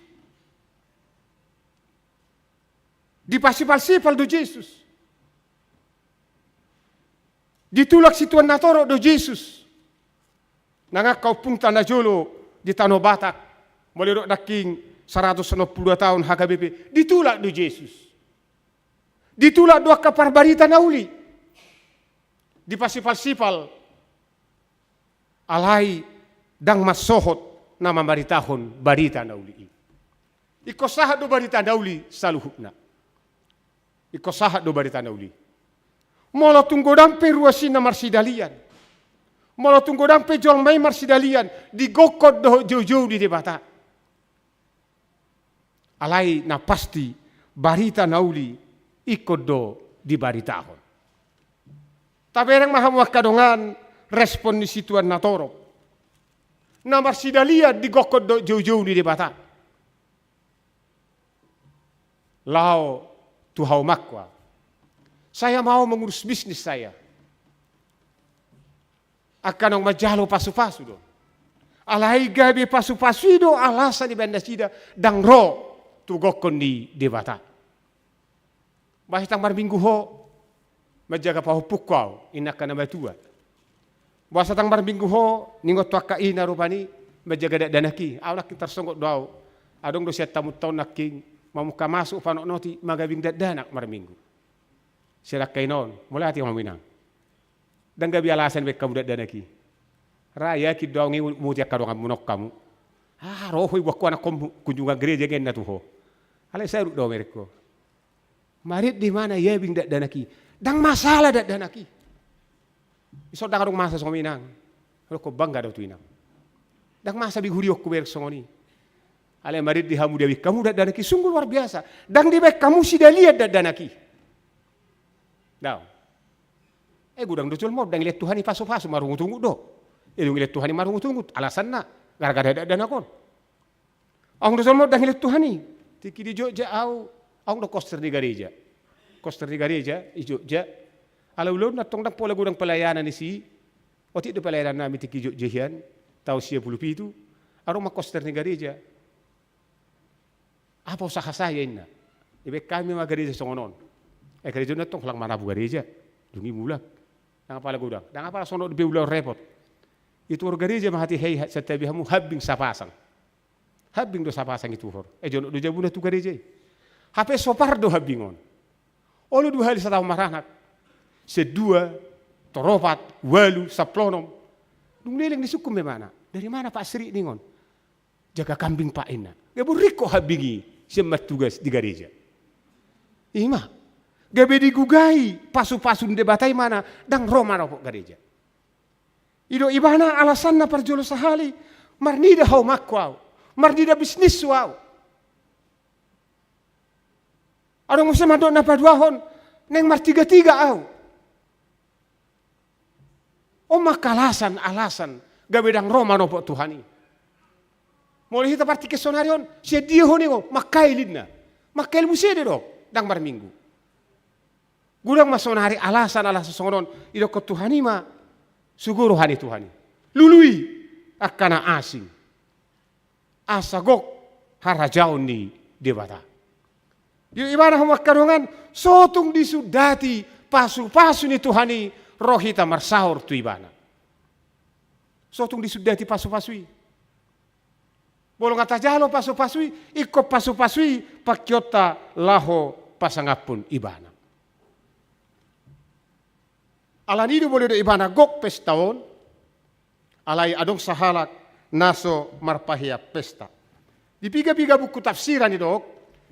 Dipasipal-sipal do Yesus. Ditulak situan natoro do Yesus. Nangakau pung tanda jolo di Tanah Batak. Molirok daking 162 tahun HKBP. Ditulak do Yesus. Ditulak doa kapar barita nauli. Dipasipal-sipal. Alai dang masohot nama baritahon barita nauli. Iko sahat do barita nauli saluhukna. Iko sahat do barita nauli. Molo tunggu dampe ruasina marsidalian. Molo tunggu dampe jol mai marsidalian. Digokot do jauh-jauh di debata. Alai na pasti barita nauli ikut do di baritahon. Taberang mahamuak kadongan respon di situan natoro. Na marsidalia digokot do jauh-jauh di debata. Lao tuhau makwa. Saya mau mengurus bisnis saya. Akan majalo pasu-pasu do. Alai gabi pasu-pasu do alasan di benda sida dang ro tu gokon di debata. Bahas tang minggu ho majaga paho pukau inakan nama tua. Bahas tang minggu ho ningot tuaka ina rupani majaga danaki. Awak kita tersongot doau. Adong do sia tamu tahun naking mamuka masuk panok noti magabing danak minggu. Sira kainon mulai hati maminang. Dan gabi alasan bek kamu danaki. Raya ki dongi mutia kadongan munok kamu. Rohoi wakku anak kunjungan gereja gen natuho. Alai saya do mereka. Marit di mana ya bing danaki. Dang masalah danaki. Iso dang adong masa sominang. Kalau ko bangga do tuinang. Dang masa biguriok ku berek songoni. Alai marit di hamu dewi kamu danaki sungguh luar biasa. Dang di bek kamu sudah lihat danaki. Daw. Gudang do culmo dang lihat Tuhan pasu-pasu marungu tunggu do. Dong lihat Tuhan marungu tunggu alasan na gara-gara danakon. Ang do culmo dang lihat Tuhan Tiki di Jogja au do koster di gereja. Koster di gereja di Jogja. Ala ulun natong dang pola gudang pelayanan isi. Oti do pelayanan nami tiki Jogja hian tahun 97. Aro ma koster di gereja. Apa usaha saya ina? Ibe kami ma gereja songonon. Gereja natong lang manabu gereja. Dungi mulak. Dang pala gudang. Dang pala sono di ulah repot. Itu gereja mahati hei setabi hamu habing sapasang. Habing do sapasang itu hor. Jono do jabuna tu gereja. Hape sopar do habingon. Olu 2 hari sataw maranak. Sedua, toropat, walu, saplonom. Dungliling di sukum mana? Dari mana Pak Sri ningon? Jaga kambing Pak Ina. Gabu riko habingi semat tugas di gereja. Ima. Gabe digugai pasu-pasu debatai mana dang Roma rokok gereja. Ido ibana alasan na parjolo sahali marnida hau makwau. Marnida bisnis wow. Adong musim adon na paduahon neng martiga-tiga au. O makalasan alasan gabe dang Roma rokok Tuhani. Mulai kita parti kesonarion sia dia honi ko makailina. Makail musede do dang mar minggu. Gudang masonari alasan songonon ido ko Tuhani ma suguro hani Tuhani. Lului akana asing. Asagok harajaon ni debata. Yu ibana humakkarungan sotung disudati pasu-pasu ni Tuhani rohita marsaur tu ibana. Sotung disudati pasu-pasui. Bolong ata jalo pasu-pasui, ikop pasu-pasui pakyota laho pasangapun ibana. Alanido boleh do ibana gok pestaon, alai adong sahalak naso marpahia pesta. Di piga-piga buku tafsiran itu,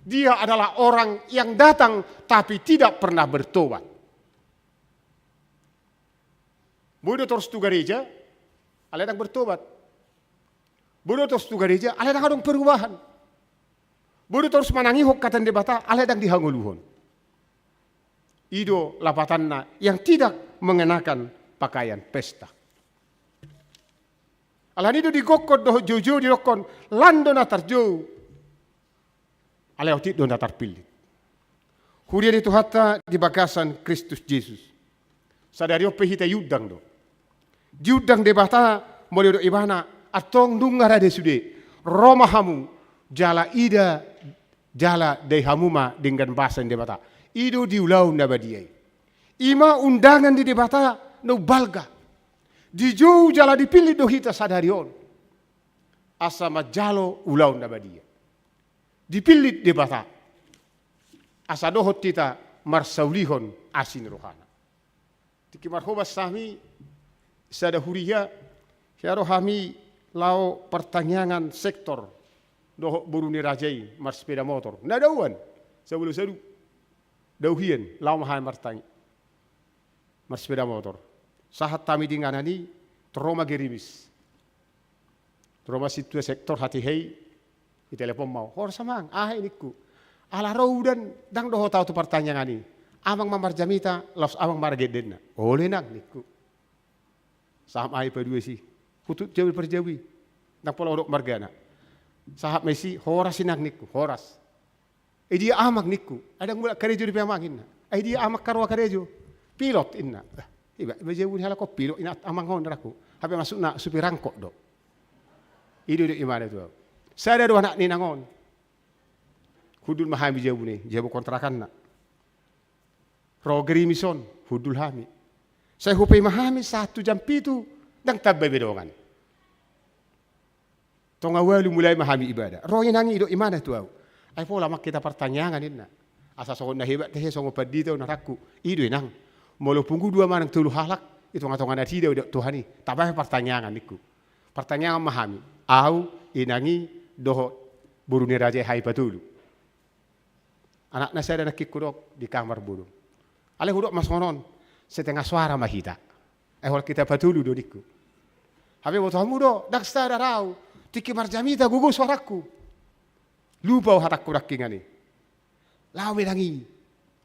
dia adalah orang yang datang tapi tidak pernah bertobat. Bodoh terus tu gereja, alai yang bertobat. Bodoh terus tu gereja, alai yang ada perubahan. Bodoh terus manangi hok katan debata, alai yang dihanguluhon. Ido lapatanna yang tidak mengenakan pakaian pesta. Alan itu digokot doh jojo dirokon lando na tarjo. Alai otit do na tarpilih. Hurian itu hatta di bagasan Kristus Yesus. Sadario pehita yudang do. Yudang debata molio do ibana atong dungara de sude. Roma hamu jala ida jala de hamuma dengan bahasa debata. Ido diulau na badiai. Ima undangan di debata no balga. Di jauh jala dipilih do hita sadarion. Asa majalo ulau na badia. Dipilih debata. Asa dohot tita marsaulihon asin rohana. Tiki marhobas sami sada huria hiaro hami lao pertanyaan sektor dohok buruni rajai mar sepeda motor. Nadauan sebelum seru. Dauhien lau mahal martangi mar sepeda motor. Sahat tami dinganani troma gerimis. Troma situ sektor hati hei di telepon mau. Hor samang iniku. Ala raudan dang doho tahu tu pertanyaan ini. Amang mamar jamita los amang margedenna. Oleh nang niku. Saham ai pedue si. Hutut jawi perjawi. Nang pola odok margana. Sahab mesi horas sinang niku. Horas. Dia amak niku. Ada mula karejo di pamangin. Dia amak karwa karejo. Pilot inna. Iba bejeun hala ko pilot ina amang hon raku. Hape masuk na supir angkot do. Idu di imana tu. Sada do anak ni nangon. Hudul mahami jebu ni, jebu kontrakan na. Rogeri mison hudul hami. Saya hupai mahami 1 jam pitu dang tabbe bedongan. Tonga walu mulai mahami ibadah. Roy nangi do imana tu au. Ai pola mak kita pertanyaan inna. Asa songon na hebat teh songo padito na rakku. Idu nang. Molo punggu 2 manang 3 halak itu ngatongan ati do Tuhani. Tabah pertanyaan niku. Pertanyaan mahami. Au inangi doho buruni raja hai patulu. Anak nasi ada nakik kudok di kamar burung. Ale hudok mas ngonon setengah suara mahita. Ehol kita patulu do niku. Habe botamu do dak sada rau. Tiki marjamita gugu suaraku. Lupa hatakku rakingani. Lau medangi.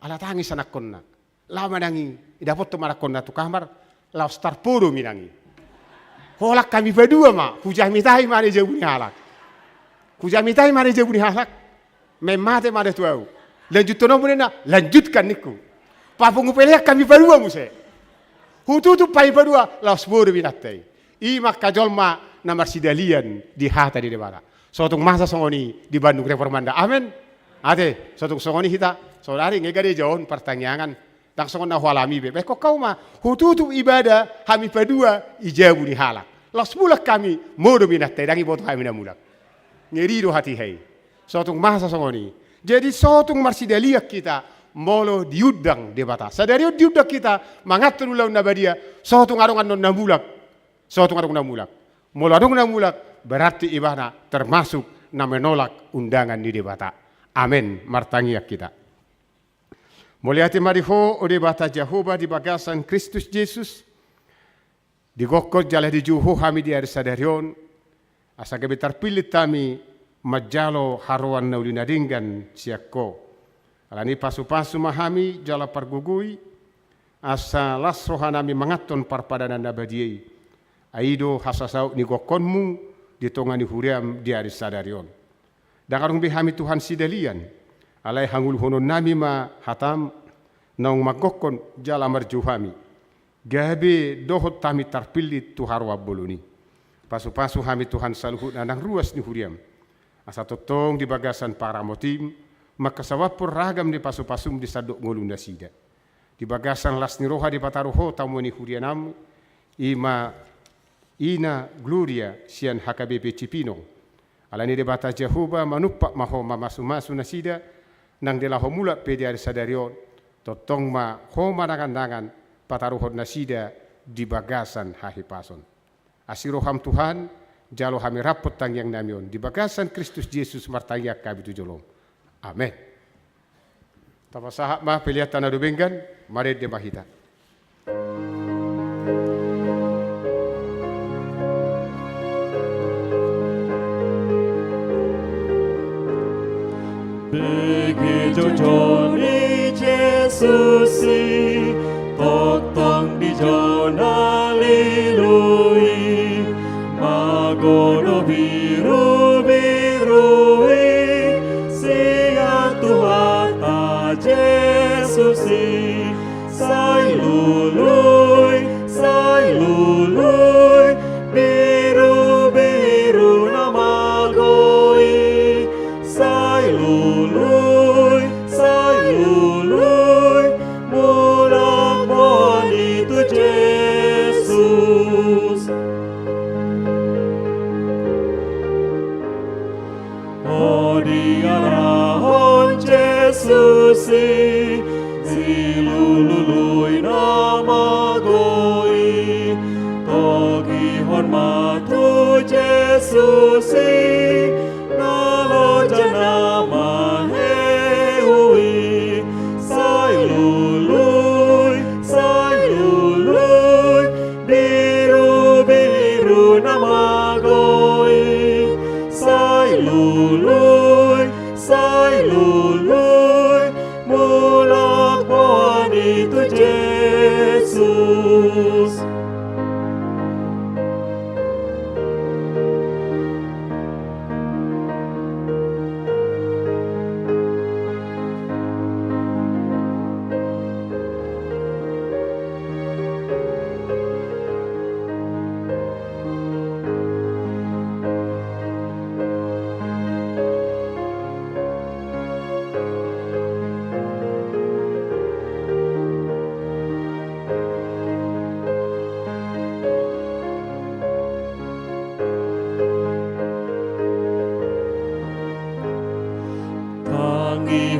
Ala tangis anak konna. Lau medangi. Idapot tu marakonna tu kamar. Lau star puru minangi. Holak kami berdua mak. Hujah mitai mari jauh ni halak. Hujah mitai mari jauh ni halak. Memate mari tuau. Lanjut tono munena. Lanjutkan niku. Papung upelek kami berdua muse. Hutu tu pai berdua. Lau sepuru minatai. Imak kajolma namar sidalian di hata di debara. Sotung masa songoni di Bandung Reformanda. Amin. Ate, sotung songoni hita. Saudari ngegade jauh pertanyaan. Tak songon na halami be. Kok kau mah hututu ibadah kami pedua ijabu ni halak. Los mulak kami modo minat dangi boto kami na mulak. Ngeri do hati hai. Sotung masa songoni. Jadi sotung marsidalia kita molo diudang debata. Sadari diudang kita mangatur ulau nabadia. Sotung arongan non namulak. Sotung arongan namulak. Molo arongan namulak berarti ibadah termasuk na menolak undangan di debata. Amin. Martangiak kita. Moliati mariho ode bata Jehovah di bagasan Kristus Yesus. Di gokot jala di juho hami di arisadarion. Asa gabe terpilih tami majalo haruan naulina dinggan siakko. Alani pasu-pasu mahami jala pargugui. Asa las rohanami mangaton parpadanan nabadiei. Aido hasasau ni gokonmu ditongani huriam di arisadarion. Dangarung bihami Tuhan sidalian. Alai hangul hono nami ma hatam naung magokon jala marjuhami. Gabe dohot tami terpilih tuharwa boloni. Pasu-pasu hami Tuhan saluhut nanang ruas ni huriam. Asa totong di bagasan para motim maka sawapur ragam di pasu-pasum di sadok ngolunda sida. Di bagasan las ni roha di pataruho tamuni hurianam ima ina gloria sian HKBP Cipino. Alani de bata Jehovah manupak maho masu nasida nang de laho mula pedi ari sadarion totong ma ho manangan-nangan pataruhon nasida di bagasan hahipason. Asiroham Tuhan jalo hami rapot tangyang namion di bagasan Kristus Yesus martangyak kabitu jolong. Amen. Tapasaha mah pelihatan adu benggan mari de mahita. Begitu Johnny Jesusi totong di Jona lilui magono biru birui siang Tuhan ta Jesusi sai lului biru biru nama goi sai lului mula buat itu Yesus. Oh diarahon Yesus si lului nama goi togi hormatu Yesus nalo janama heui sai lului biru biru nama goi sai lului mulak buat itu Yesus.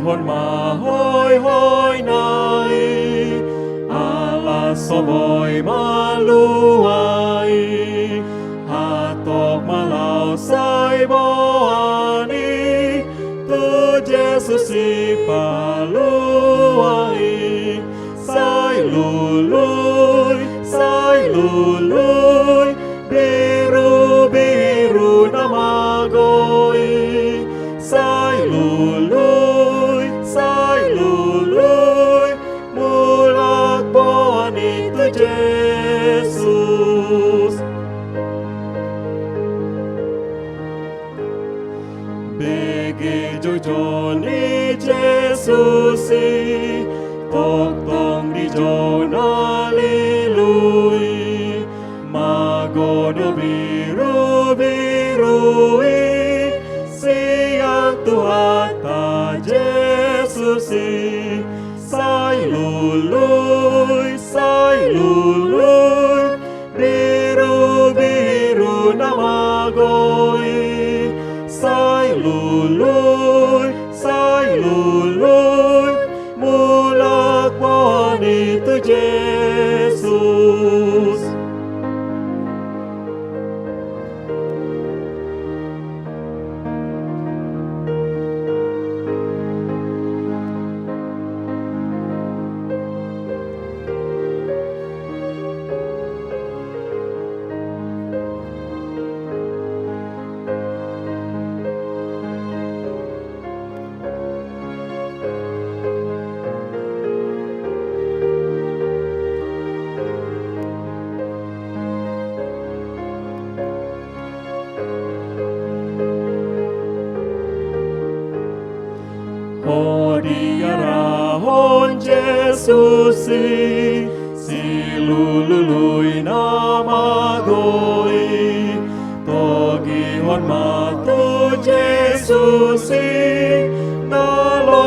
Hon mahoi hoi nai ala soboy maluai hatok malau sai boani tu Yesus paluai sai lului biru biru nama goi sai lului mulak buat itu Yesus. Begi jojoni Yesus tong di jona lilui magono biru birui siang Tuhan ta Yesus sai lului biru biru nama goi sai lului mulak buat itu Yesus. Diarahon Yesus si lului nama goi togi hormatu Yesus nalo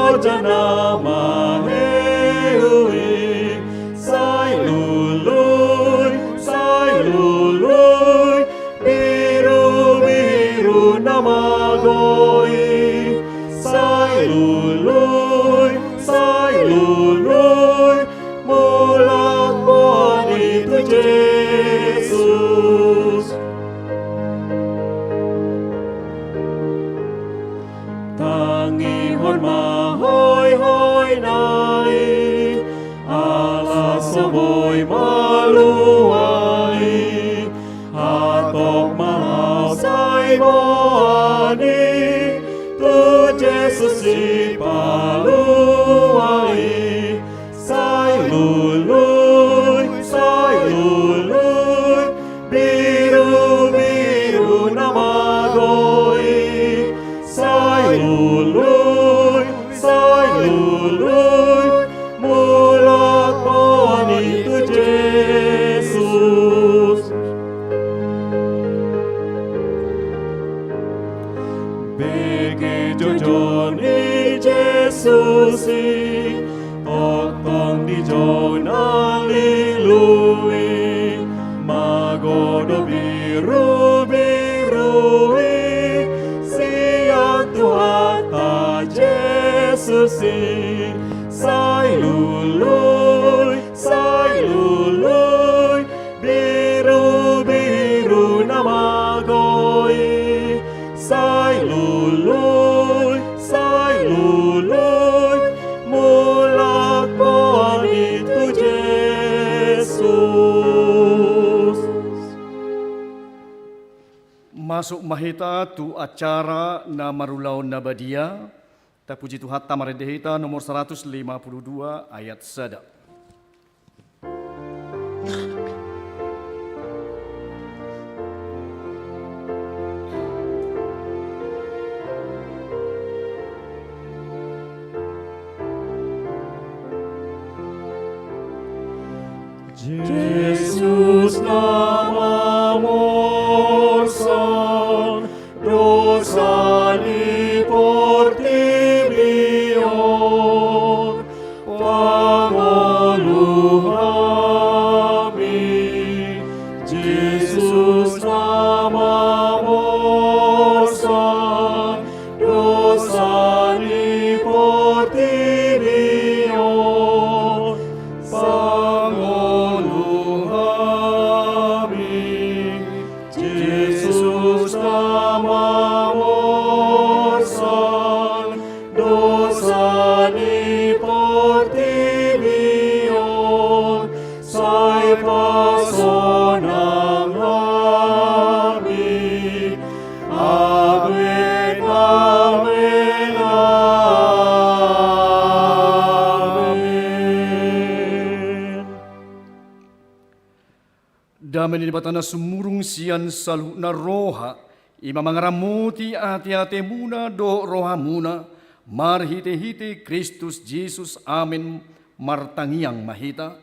lului, biru-biru nama goi. Sai lului, mulak buah itu Yesus. Tangi horma hoi nai, ala saboi maluai, hatok mahal sai boani, tu Yesus si paluai. Sai lului, biru-biru nama goi. Sai lului, mulak buah itu Yesus. Bege jojon i Yesusi, tong di jona lilui, magodo biru-birui, siang Tuhan ta Yesusi. Sai lului, biru-biru nama goi. Sai lului, mulak buah itu Yesus. Masuk mahita tu acara na marulau na badia. Ta puji Tuhan tamarendehita nomor 152 ayat sada. Yesus nama morsan, dosa diportimion, pangolu kami. Yesus nama morsan, dosa diportimion, pangolu kami. Yesus nama morsan, dosa diportimion, sai pasonang kami. Amen, amen, amen. Damai di batana sumurung sian salu na roha, ima mangaramuti ati-ati muna do roha muna, marhite-hite Kristus Jesus, amin, martangiang mahita.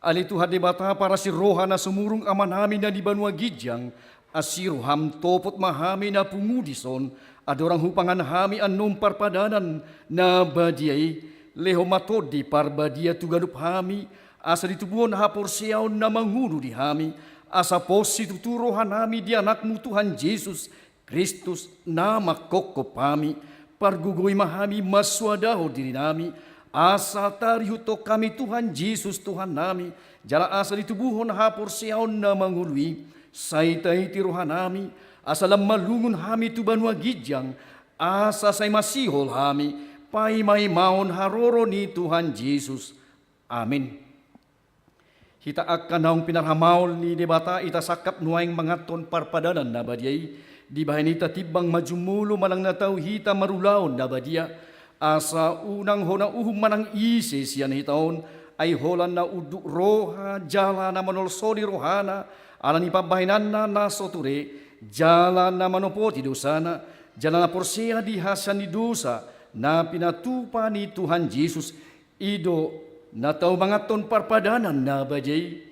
Ali Tuhan di bata para si roha na sumurung aman hami na di banua gijang, asiruham topot mahami na pungudison, adorang hupangan hami anum parpadanan na badiay, leho matodi parbadia tuganup hami, asa ditubuhon hapor siyaw na mangunu di hami, asa posi tuturohan hami di anakmu Tuhan Yesus Kristus na makokop hami, pargugoy mahami maswadaho diri nami, asa tarihuto kami Tuhan Yesus Tuhan nami, jala asa ditubuhon hapor siyaw na mangului, saitay tirohan nami, asa lamalungun hami tubanwa gijang, asa say masihol hami, paimay maon haroro ni Tuhan Yesus. Amin. Hita akan naong pinarhamaol ni debata ita sakap nuaing mangaton parpadanan na badiyay, di bahay nita tibang majumulo manang nataw hita marulaw na badiya, asa unang hona manang isi siyan hitaon, ay holan na uduk roha, jala na manolsodi rohana, alan ipabahinan na nasoture, jala na manopoti dosana, jala na porsia di hasan ni dosa, na pinatupa ni Tuhan Yesus, ido na tau mangaton parpadanan na bajay,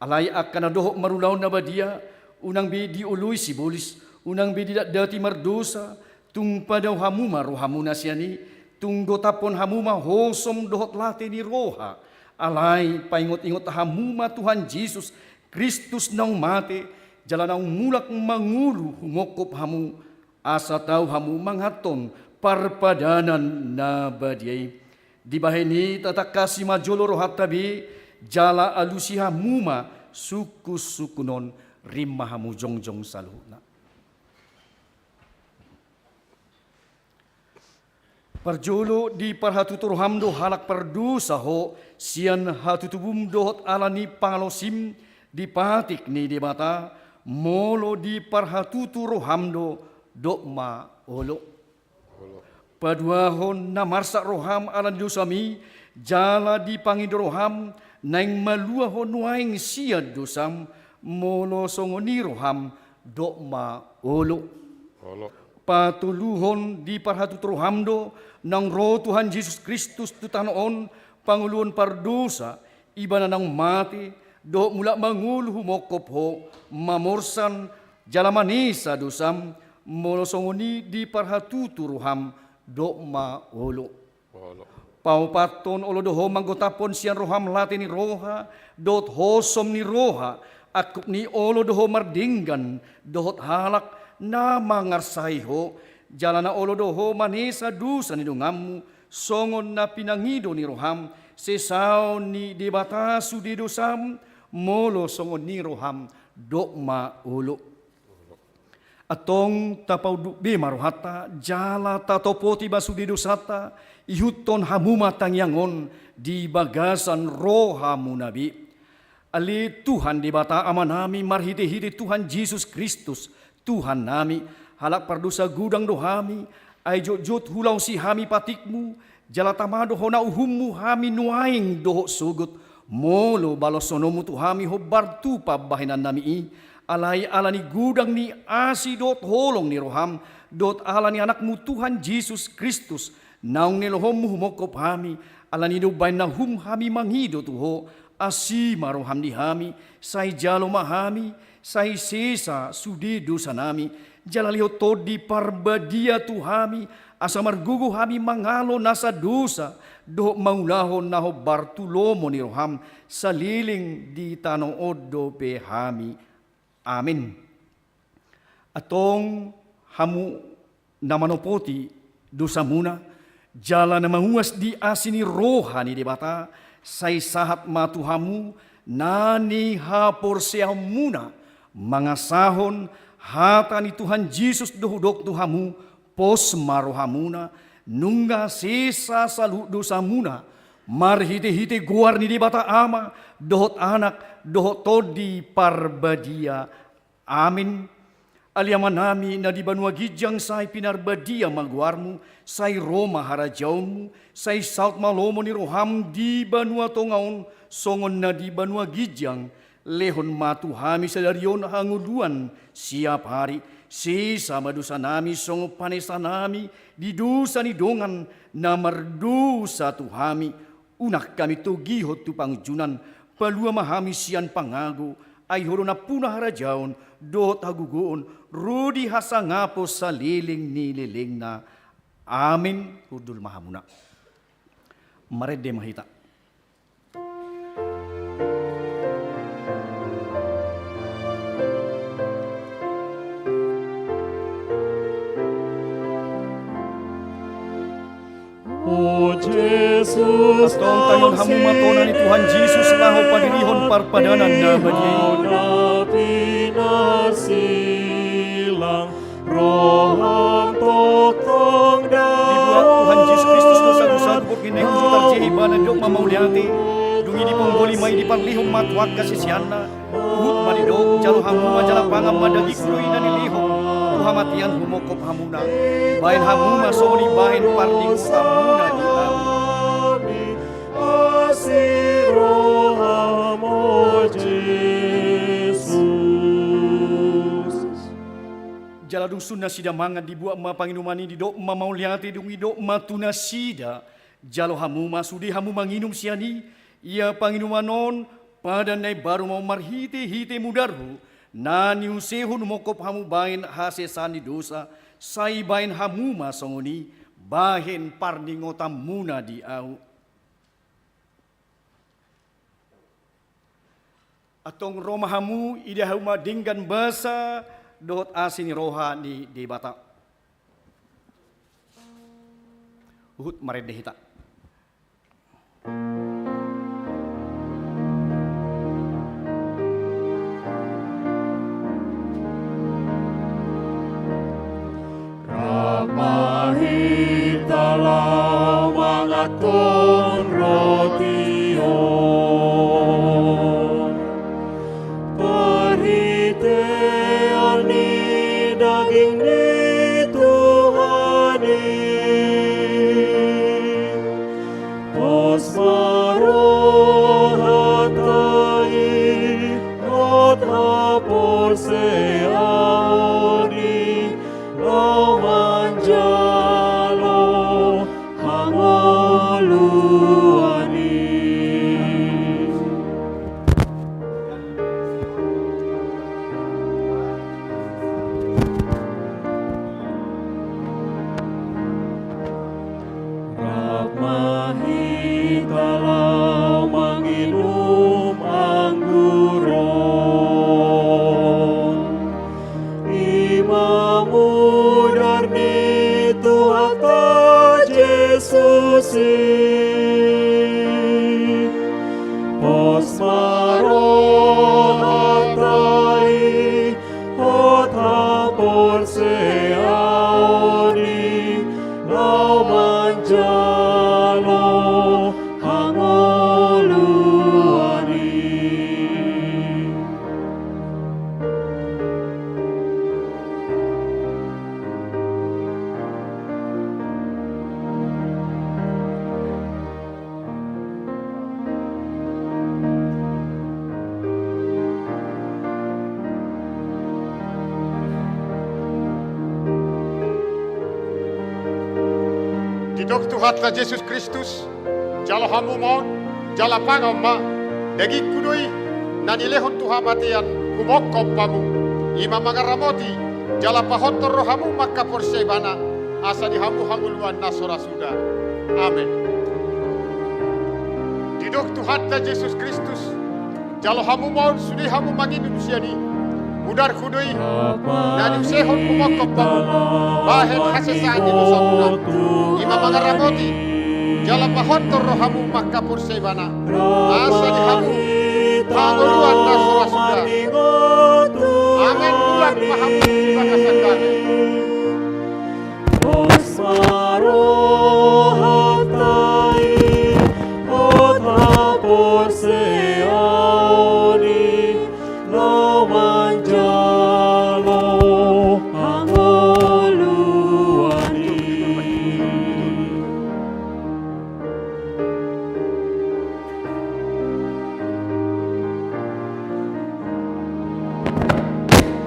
alay akan nadohok marulaw na badia, unang di uluy si bolis, unang di dati mardosa, tung padaw hamuma rohamuna siya ni, tung gotapon hamuma hosom dohot late ni roha, alay paingot-ingot hamuma Tuhan Yesus Kristus nang mate, jala nang mulak mangulu humokop hamu, asa tau hamu mangaton parpadanan na badiay. Di bahini tatak kasih majolo rohat tabi, jala alusi hamuma suku-sukunon rimma hamu jongjong saluhna. Parjolo di parhatutur hamdo halak pardusa ho, sian hatutubum dohot alani pangalosim, di patik ni di mata, molo di parhatutur hamdo dokma olo. Paduahon na marsa roham alan dosami, jala di pangidoroham, naing maluahon waing siad dosam, molo songoni roham dokma olo. Patuluhon di parhatutur hamdo, nang roh Tuhan Yesus Kristus tutanoon panguluan pardosa iba na nang mati do mula mangulu humokop ho mamorsan jalamanisa dosam molosongoni di parhatuturuham do maolo paupaton olo doho manggotapon sian roham late ni roha dot hosom ni roha akup ni olo doho mardinggan dohot halak na mangarsai ho jalana olo doho manesa dusa ni dungamu songon na pinangido ni roham sesao ni debatasu di dosam molo songon ni roham dokma ulo atong tapau dukbe marohata jala tatopoti basu di dosata ihuton hamuma tangyangon di bagasan rohamu nabi ali Tuhan debata amanami marhite-hite Tuhan Yesus Kristus Tuhan nami halak pardosa gudang dohami, ay jot hulau si hami patikmu, jalatamado ho na uhummu hami nuaing doho sugut, molo balosonomu tu hami ho bartupa bahinan nami alay alani gudang ni asi dot holong ni roham, dot alani anakmu Tuhan Yesus Kristus, naung nilohommu humokop hami, alani dubay na hum hami mangido tuho, asi maroham ni hami, say jalo mahami, say sesa sudi dosa nami, jalaliho todi parbadia tuhami asa margugu hami mangalo nasa dosa do maulahon naho bartulomo ni roham saliling di tanood do pe hami amin atong hamu namanopoti dosa muna jala na manguas di asini rohani di bata say sahat matuhamu nani hapor siya muna mangasahon hata ni Tuhan Yesus dohudok tuhamu pos marohamuna nungga sesa salu dosa muna marhite-hite guar ni di bata ama dohot anak dohot todi parbadia amin aliaman nami na di banua gijang say pinarbadia maguarmu say Roma harajaumu say saut malomo ni roham di banua tongaon songon na di banua gijang lehon matu hami sadarion hanguluan siap hari sisa madusa nami songo panesa nami di dosa ni dongan na mardosa tu hami unak kami tugihot tu pangjunan palua mahami sian pangago ay horo na punah harajaon dot hagugoon rudi hasangapo sa liling ni liling na amin hudul mahamuna marede mahita O Jesus, atong tayon hamu matonan ni Tuhan Yesus laho padirihon parpadanan na badiay. na pinasilang roham toktong Dibuat Tuhan Yesus Kristus dosa sagupot ginay usutar jehiba na dok mamauliati. Dungi di ponggoli may di parlihong matuak kasisiana. Uhut manidok jalo hamu majala pangam madagi kuloy na nilihong. Tuhamatian humokop hamuna. Bahin hamuma soni bahin parting hamuna di kami asih rohamu Jesus. jala dusun na sida mangan dibuat ma panginumani di dok ma mauliati dungi dok ma tuna sida jalo hamu masudi hamu manginum siani ia panginumanon pada nai baru mau marhite-hite mudarhu nani usehun mokop hamu bain hasesani dosa sai bain hamu masongoni bahin parningotam muna di au Atong romahamu idahuma dinggan basa dohot asini roha di bata. Uhut maredehita. Mahitalau mangaton rotion perhitean ni daging ni Tuhani pos marohatai not hapor seaoni lau manjalo hangoluani. Mahitalau manginum angguron imamu darni Tuhata Jesusi pos marohatai hota porseaoni lau manjalo hangoluani. Didok Tuhatla Yesus Kristus, jalo hamu maun, jala pangamma, dagi kudui, nani lehon tuhamatian, kumokop pamu, ima mangaramoti, jala pahontor rohamu maka porsebana, asa di hamu hanguluan nasora suda. Amin. Didok Tuhatla Yesus Kristus, jalo hamu maun, sudi hamu manginun siani, mudar kudui, nani sehon kumokop pamu, bahen hasesani dosapuna, ima mangaramoti, jala pahontor rohamu maka porsebana, asa di hamu hanguluan nasora suda. Amin. Bulan pahamu di bakasandane. Osmarohatai hota porseaoni lau manjalo hangoluani.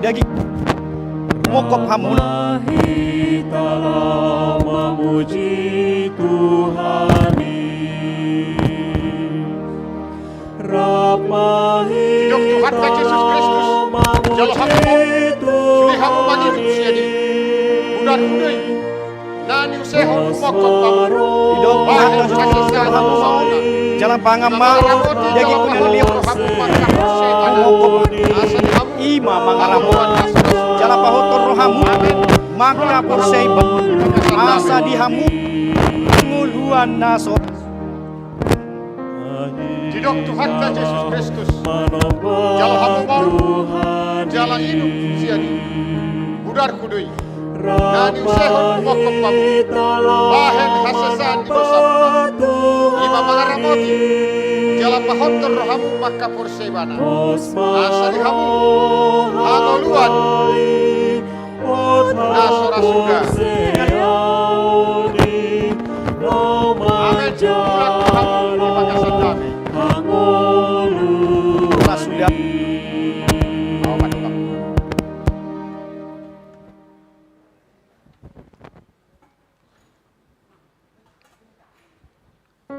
Daging mokop hamun Mahitalau memuji Tuhani Rab Didok Tuhatla Yesus Kristus, jalo hamu maun, sudi hamu manginun siani, mudar kudui, nani usehon kumokop pamu, idok bahen Tuhatla hasesani hamu maun, dosapuna. jalan pangamma daging kuneliu ima mangaramot jala pahotor rohamu maka porseiba asa dihamu nguluan naso. Didok Tuhatla Yesus Kristus, jalo hamu maun, jala inum siani, mudar kudui, nani usehon kumokop pamu, bahen hasesani dosapuna. Ima mangaramoti, jala pahontor rohamu maka porsebana, asa di hamu hangoluan nasora suda. Amin. Bulan pahamu di bakasandane. Sudah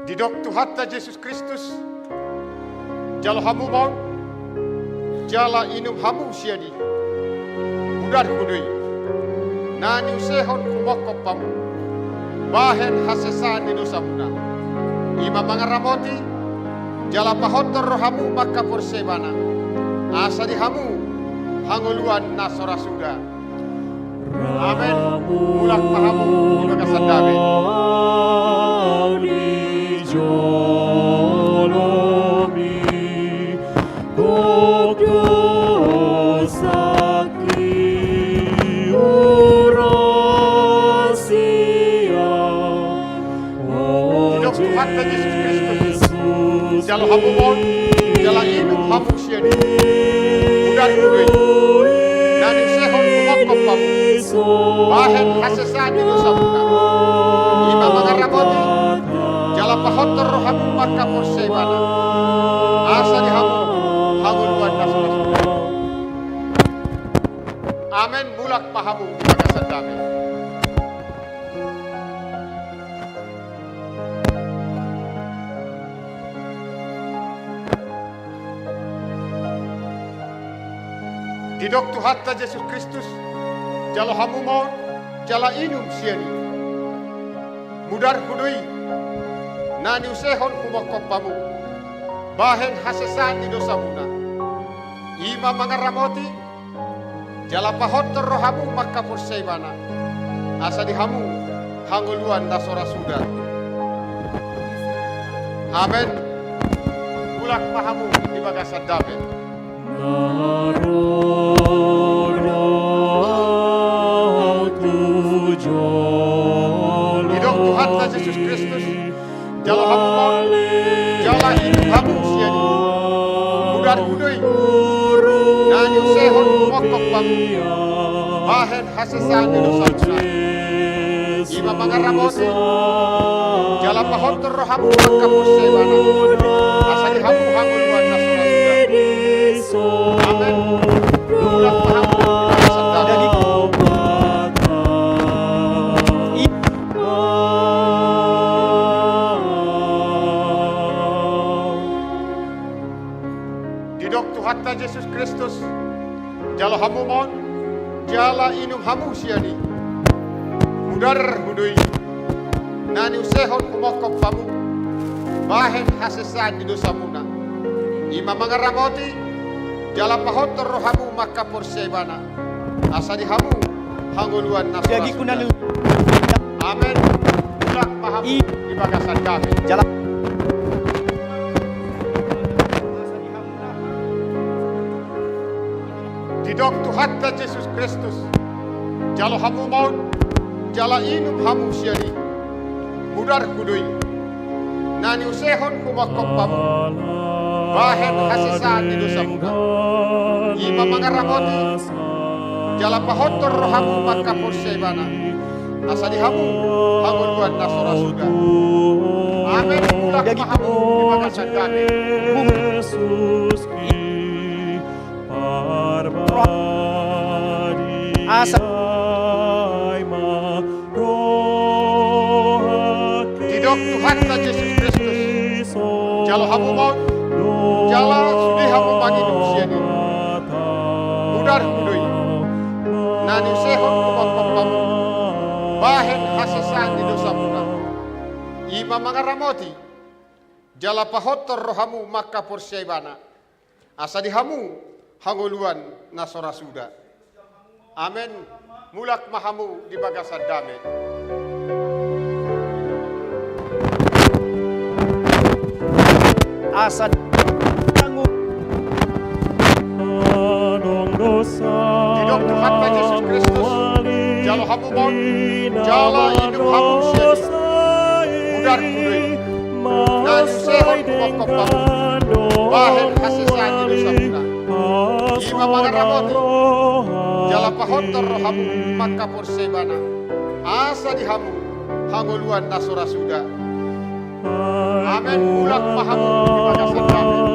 Didok Tuhatla Yesus Kristus, jalo hamu maun, jala inum hamu siadi, mudar kudui, nani usehon kumokop pamu, bahen hasesani dosamuna, ima mangaramoti, jala pahontor rohamu maka porsebana, asa di hamu hanguluan nasora suda. Amen. Mulak pahamu di bagasan dame. Tuhan Yesus Kristus, jalo hamu mon, jala inum hamu siani, udar kudui, nani sehon kumokop pamu, bahen hasesan di dosa muka, ima mangaraboti, jala pahotor rohamu maka porsebana, asa di hamu, hanguluan nasura suda. Amen, mulak pahamu di bagasan damai. Didok Tuhan Yesus Kristus, jalo hamu mon, jala inum siani, mudar kudui, nani usehon kumokop pamu, bahen hasesan di dosa muna, ima mangaramoti, jala pahotor rohamu maka porseibana, asa di hamu hanguluan dasora suda. Amen. Mulak pahamu di bagasan damai. Hidup Tuhan Yesus Kristus, jala hamu mon, jala hidup hamu siani, mudar kudui, nani usehon kumokop pamu, bahen hasesan di dosa muna, ima mangaramoti, jala pahotor rohamu maka porsebana, asa di hamu hanguluan nasura suda. Amen. Mulak pahamu di bagasan damai. Didok Tuhan Yesus Kristus, jalo hamu mon, jala inum hamu siani, mudar hudui, nani usehon kumokop pamu, bahen hasesan di dosa muna, ima mangaramoti, jala pahotor rohamu maka porsebana, asa di hamu hanguluan nasura suda. Amen. Mulak pahamu di bagasan damai. Didok Tuhan Yesus Kristus, jalo hamu mon, jala inum hamu siani, mudar kudui, nani usehon kumokop pamu, bahen hasesan di dosa muka, ima mangaramoti, jala pahotor rohamu maka porsebana, asa di hamu hanguluan nasora suda. Amen. Mulak pahamu di bagasan damai. Asa Didok Tuhan Yesus Kristus, jalo hamu mon, jala sudi hamu manginum siani, mudar kudui, nani sehon kumokop pamu, bahen hasesan di dosa muna, ima mangaramoti, jala pahotor rohamu maka porsebana, asa di hamu hanguluan nasora suda. Amen. Mulak mahamu di bagasan damai. asa tanggung Hidup Tuhan Yesus Kristus, jalo hamu mon, jala hidup hamu siani, mudar kudui, nani sehon kumokop pamu, bahen hasesan di dosa muna, ima mangaramoti, jala pahotor rohamu maka porsebana, asa di hamu hanguluan nasora suda. Amen. Mulak pahamu di bagasan damai.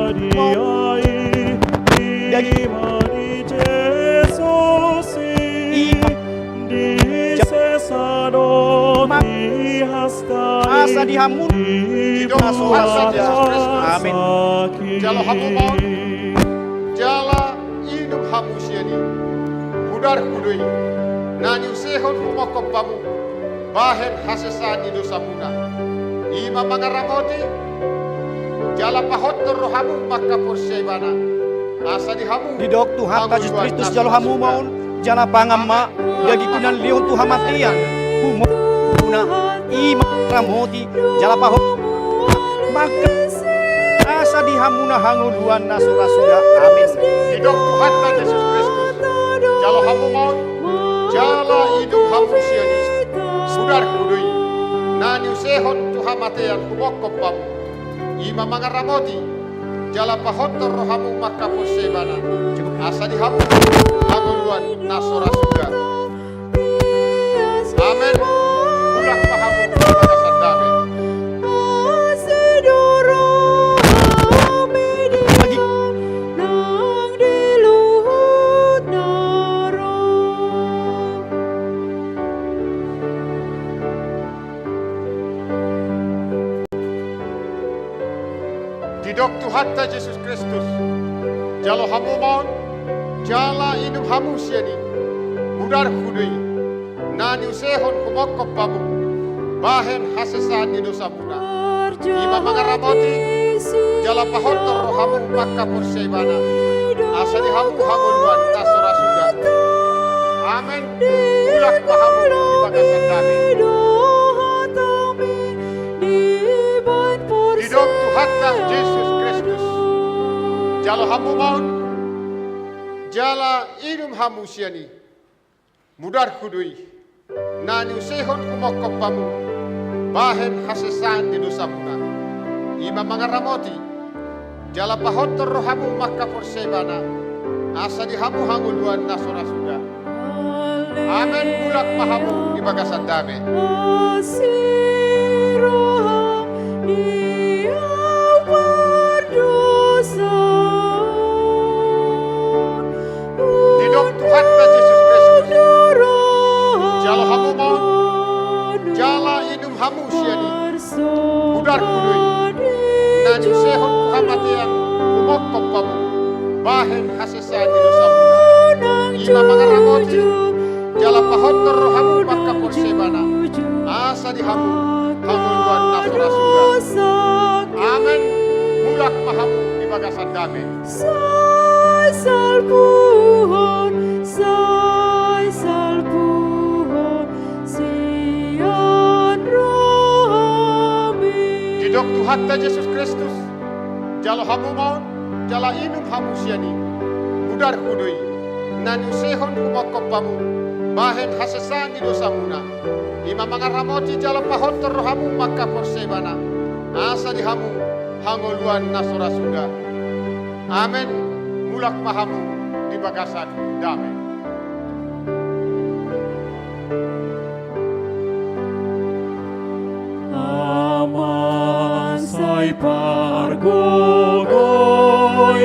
asa dihamun Hidup Tuhan Yesus Kristus. amin Jalo hamu mon, jala hidup hamu siani, mudar kudui, nani usehon kumokop pamu, bahen hasesan di dosa muna, ima mangaramoti, jala pahotor rohamu maka porsebana, asa di hamu Di dok Tuhan Yesus Kristus jalo hamu maun jana pangamma dagi kunan liun Tuhan matian. Humo guna ima ramoti jala paho maka asa di hamuna hanguluan nasura sudah. Amin. di dok Tuhan Yesus Kristus jalo hamu maun jala hidup hamu siani sudar kudui nani usehon Tuhan matean kumokkom pamu ima mangaramoti jala pahontor rohamu maka posebana asa di hamu hanguluan nasura sudah. Amin. Ulah pahamu pada sadame. Lagi Di dok Tuhan Yesus Kristus jalo hamu maun jala hidup hamu siani mudar kudui nani usehon kumokkom pamu bahen hasesan di dosa muna ima mangaramoti jala pahontor rohamu maka porsebana asa di hamu hanguluan nasora sudah. Amin. Ulah pahamu di bagasan dami di dok Tuhan Yesus Kristus jalo hamu maun jala hidup hamu siani mudar kudui nani usehon kumokkom pamu bahen hasesan di dosa muna ima mangaramoti jala pahontor rohamu maka porsebana asa di hamu hanguluan nasora sudah. Amin. Bulak pahamu di bagasan dame di dok Tuhan Yesus Kristus jalo hamu maun jala hidup hamu siani mudar kudui nani usehon Tuhan matean kumokkom pamu bahen hasesan di dosa muna ima mangaramoti jala pahontor rohamu maka porsebana asa di hamu hanguluan nasora sudah. Amin. Mulak pahamu di bagasan dame di dok Tuhan Yesus Kristus jalo hamu maun jala hidup hamu siani mudar kudui nani usehon kumokkom pamu bahen hasesan di dosa muna ima mangaramoti jala pahontor rohamu maka porsebana asa di hamu hanguluan nasora sudah. Amin. Mulak pahamu di bagasan dame Aman sai pargogoy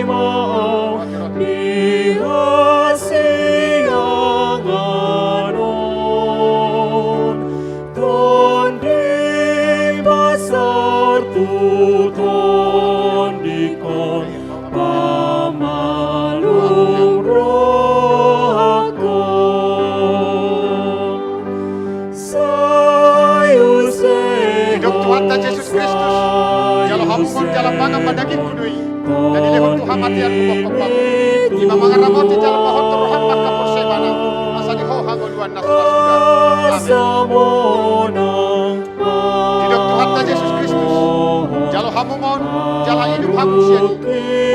mo di hasianganon tondi basar tuton dikon pamalung rohakon sayuse di dok Tuhan Yesus Kristus jalo hamu maun jala pangam padaging kudui dan ilehon Tuhan matian kumokkom pamu ima mangaramoti jala pahontor rohan maka porsebana asa di ho hanguluan nasora sudah. Amin. Di dok Tuhan Yesus Kristus jalo hamu maun jala hidup hamu siani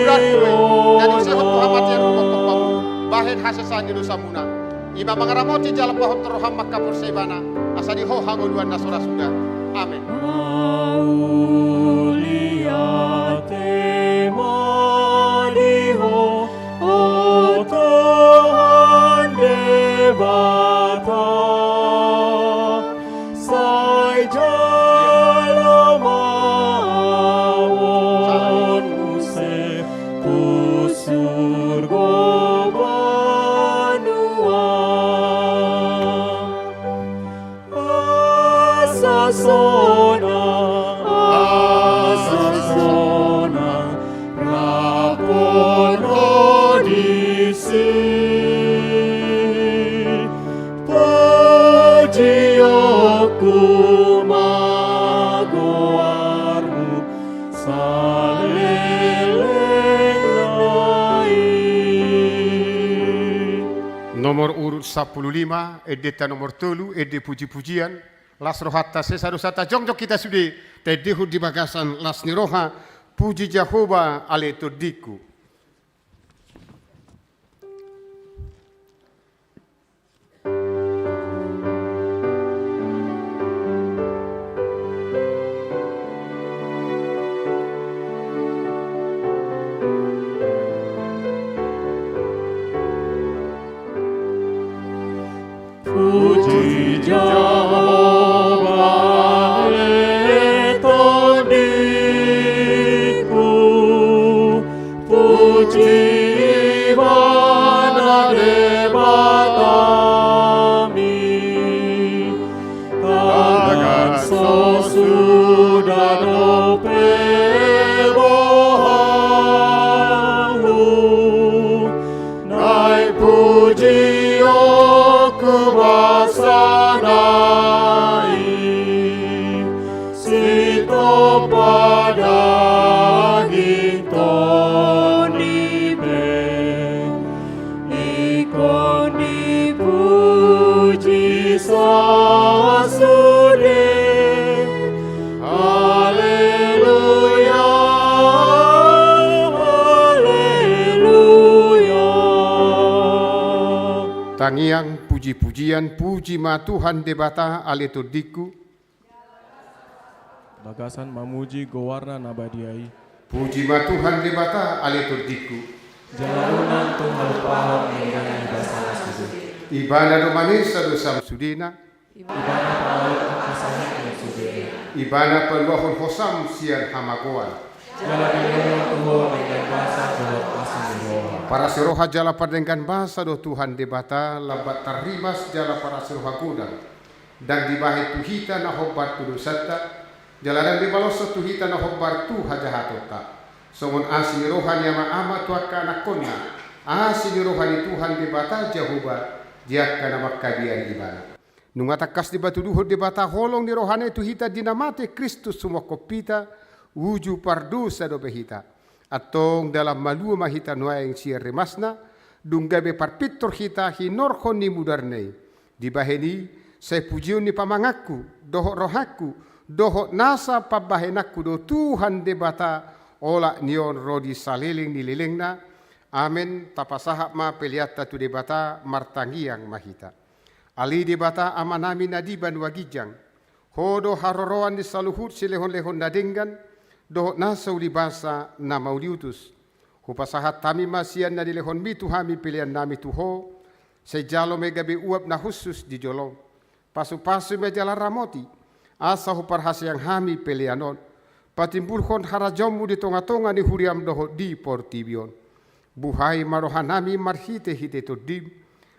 mudar kudui nani usehon Tuhan matian kumokkom pamu bahen hasesan di dosa muna ima mangaramoti jala pahontor rohan maka porsebana asa di ho hanguluan nasora sudah. Amin. Auliate maliho o Tuhan debata sai jalo mawon muse pusurgo banua asasona rapon odisi pujiyoku magoarmu saleleng nai Nomor urut 15, edeta nomor 3, ede puji-pujian, las rohata sesarusata jongjok kita sudah tedehu di bagasan las niroha, puji Jehovah ale todiku. Puji Jehovah tadiku, puji Ibana debatami, tangan sesudah dope bohamu, naik puji kubasanai sito pada hintoni be ikon dipuji sasude haleluya haleluya. Tangiang puji-pujian, puji ma Tuhan debata ale todiku, Bagasan mamuji gowarna nabadiai, puji ma Tuhan debata ale todiku. jalanan Tuhan paham mengenai bahasa Nasib, Ibana domanesa do samsudina, ibana paut akasahan yang sudiri, ibana peluahun hosam sian hamagoan. jalan yang Tuhan dengan bahasa jawab asal roha. Para seroha jala padengkan bahasa do Tuhan debata labat taribas jala para seroha gudang. Dan dibahit tuhita na hobat tudusata, jalanan di balosa tuhita na hobar tu hajahatota. Songon asini rohani ama ama tuaka anakonna, asini rohani Tuhan debata Jehovah, jiakka na makkabian ibana. Nungatakas di batu duhur debata holong di rohani tuhita dinamate Kristus semua kopita, wuju pardusa do behita. Atong dalam malua mahita nuayang siya remasna, dunggabe parpitor hita hinorhon ni mudarnei. Dibaheni, saya pujiun ni pamangaku, dohok rohaku, dohok nasa pabahenaku do Tuhan debata, ola nion rodi saliling nililingna. Amen, tapasahap ma peliata tu debata martangiang mahita. Ali debata amanami nadiban wagijang, hodo haroroan di saluhut silehon-lehon nadenggan, dohok nasa ulibasa na mauliutus. Hupasahat tami masian na dilehon mitu hami pilihan nami tuho. Sejalo megabe uap na khusus di jolong. Pasu-pasu mejala ramoti. Asa huparhas yang hami pilihanon. Patimbulhon harajomu di tonga-tonga ni huriam dohok di portibion. Buhai marohanami marhite-hite todim.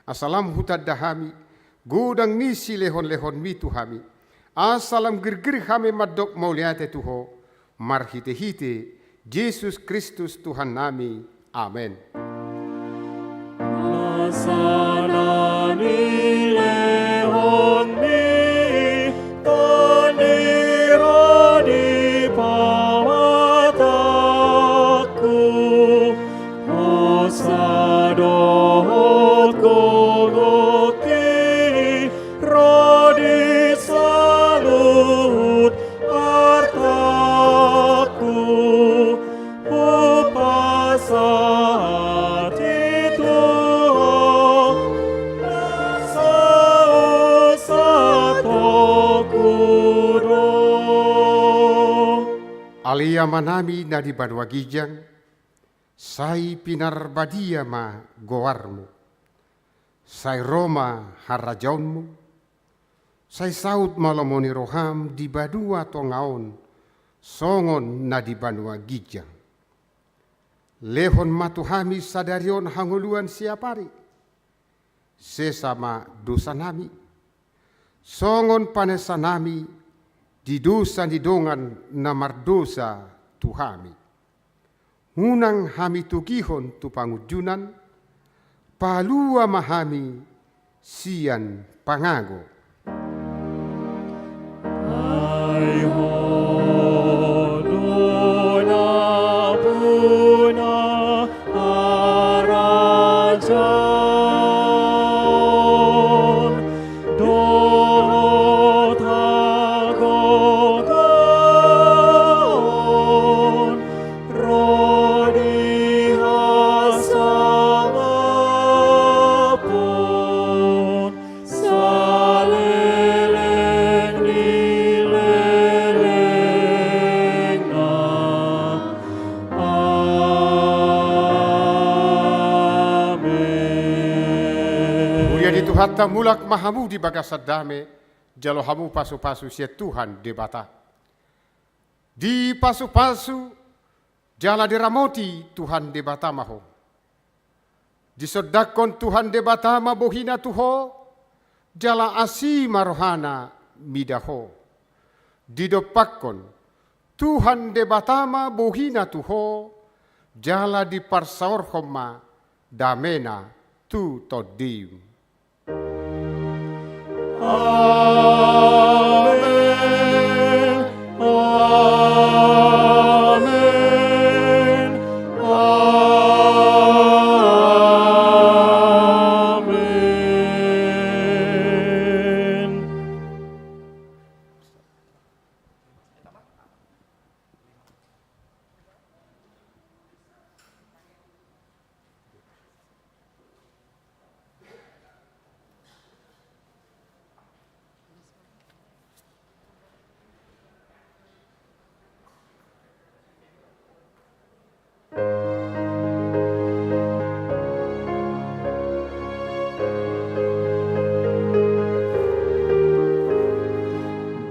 Asalam hutad dahami. Gudang nisi lehon-lehon mitu hami. Asalam gerger hami madok mauliate tuho. Marhite-hite, Yesus Kristus Tuhan nami. Amen. Nasanani lehon mi taniro di pamataku, osadohot gogoki rodi salut artaku, upasati Tuhan Alia manami na di badwagijang, sai pinarbadia ma goarmu, sai Roma harajaunmu, sai saut malomoni roham di badua tongaon, songon na di badwagijang. Lehon matuhami sadarion hanguluan siapari, sesama dosa nami, songon panesa nami, di dosa di dongan namar dosa tuhami. Hunang hami tukihon tu pangujunan, palua mahami sian pangago. Ay hodona puna araja Dagi Tuhan mulak mahamu di bagasa dame, jalo hamu pasu-pasu sia Tuhan debata. Di pasu-pasu, jala diramoti Tuhan debata maho. Disodakon Tuhan debata bohina tuho, jala asi marohana midaho. Didopakon Tuhan debatama bohina tuho, jala di parsaor homa damena tu todim. Amen. Amen. Amen.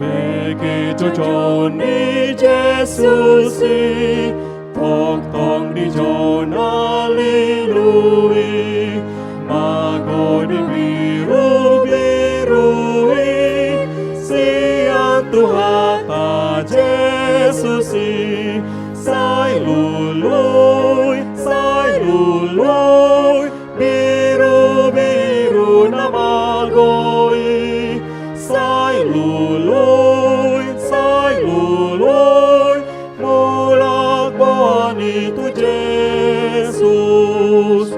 Begitu Joni Jesusi, tong di Jon alilui, mago di biru-birui, siang Tuhata Jesusi, sai lului, biru-biru namagoi, sai lului, mulak bani tu Jesus.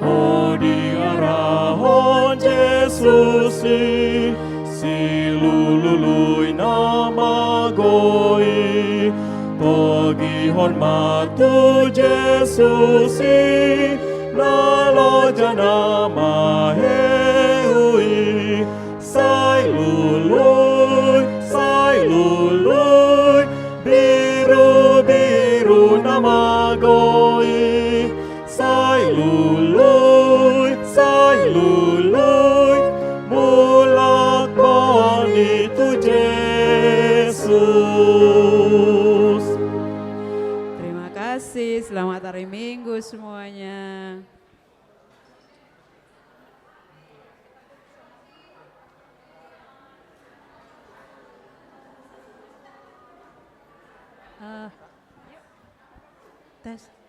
Odi arahon Jesusi, si lului namagoi, pagihon matu Jesusi, nalo jana maheui, sai lului, biru-biru namagoi, sai lului, mulak bani tu Jesus. Terima kasih, selamat hari Minggu semuanya. Tes.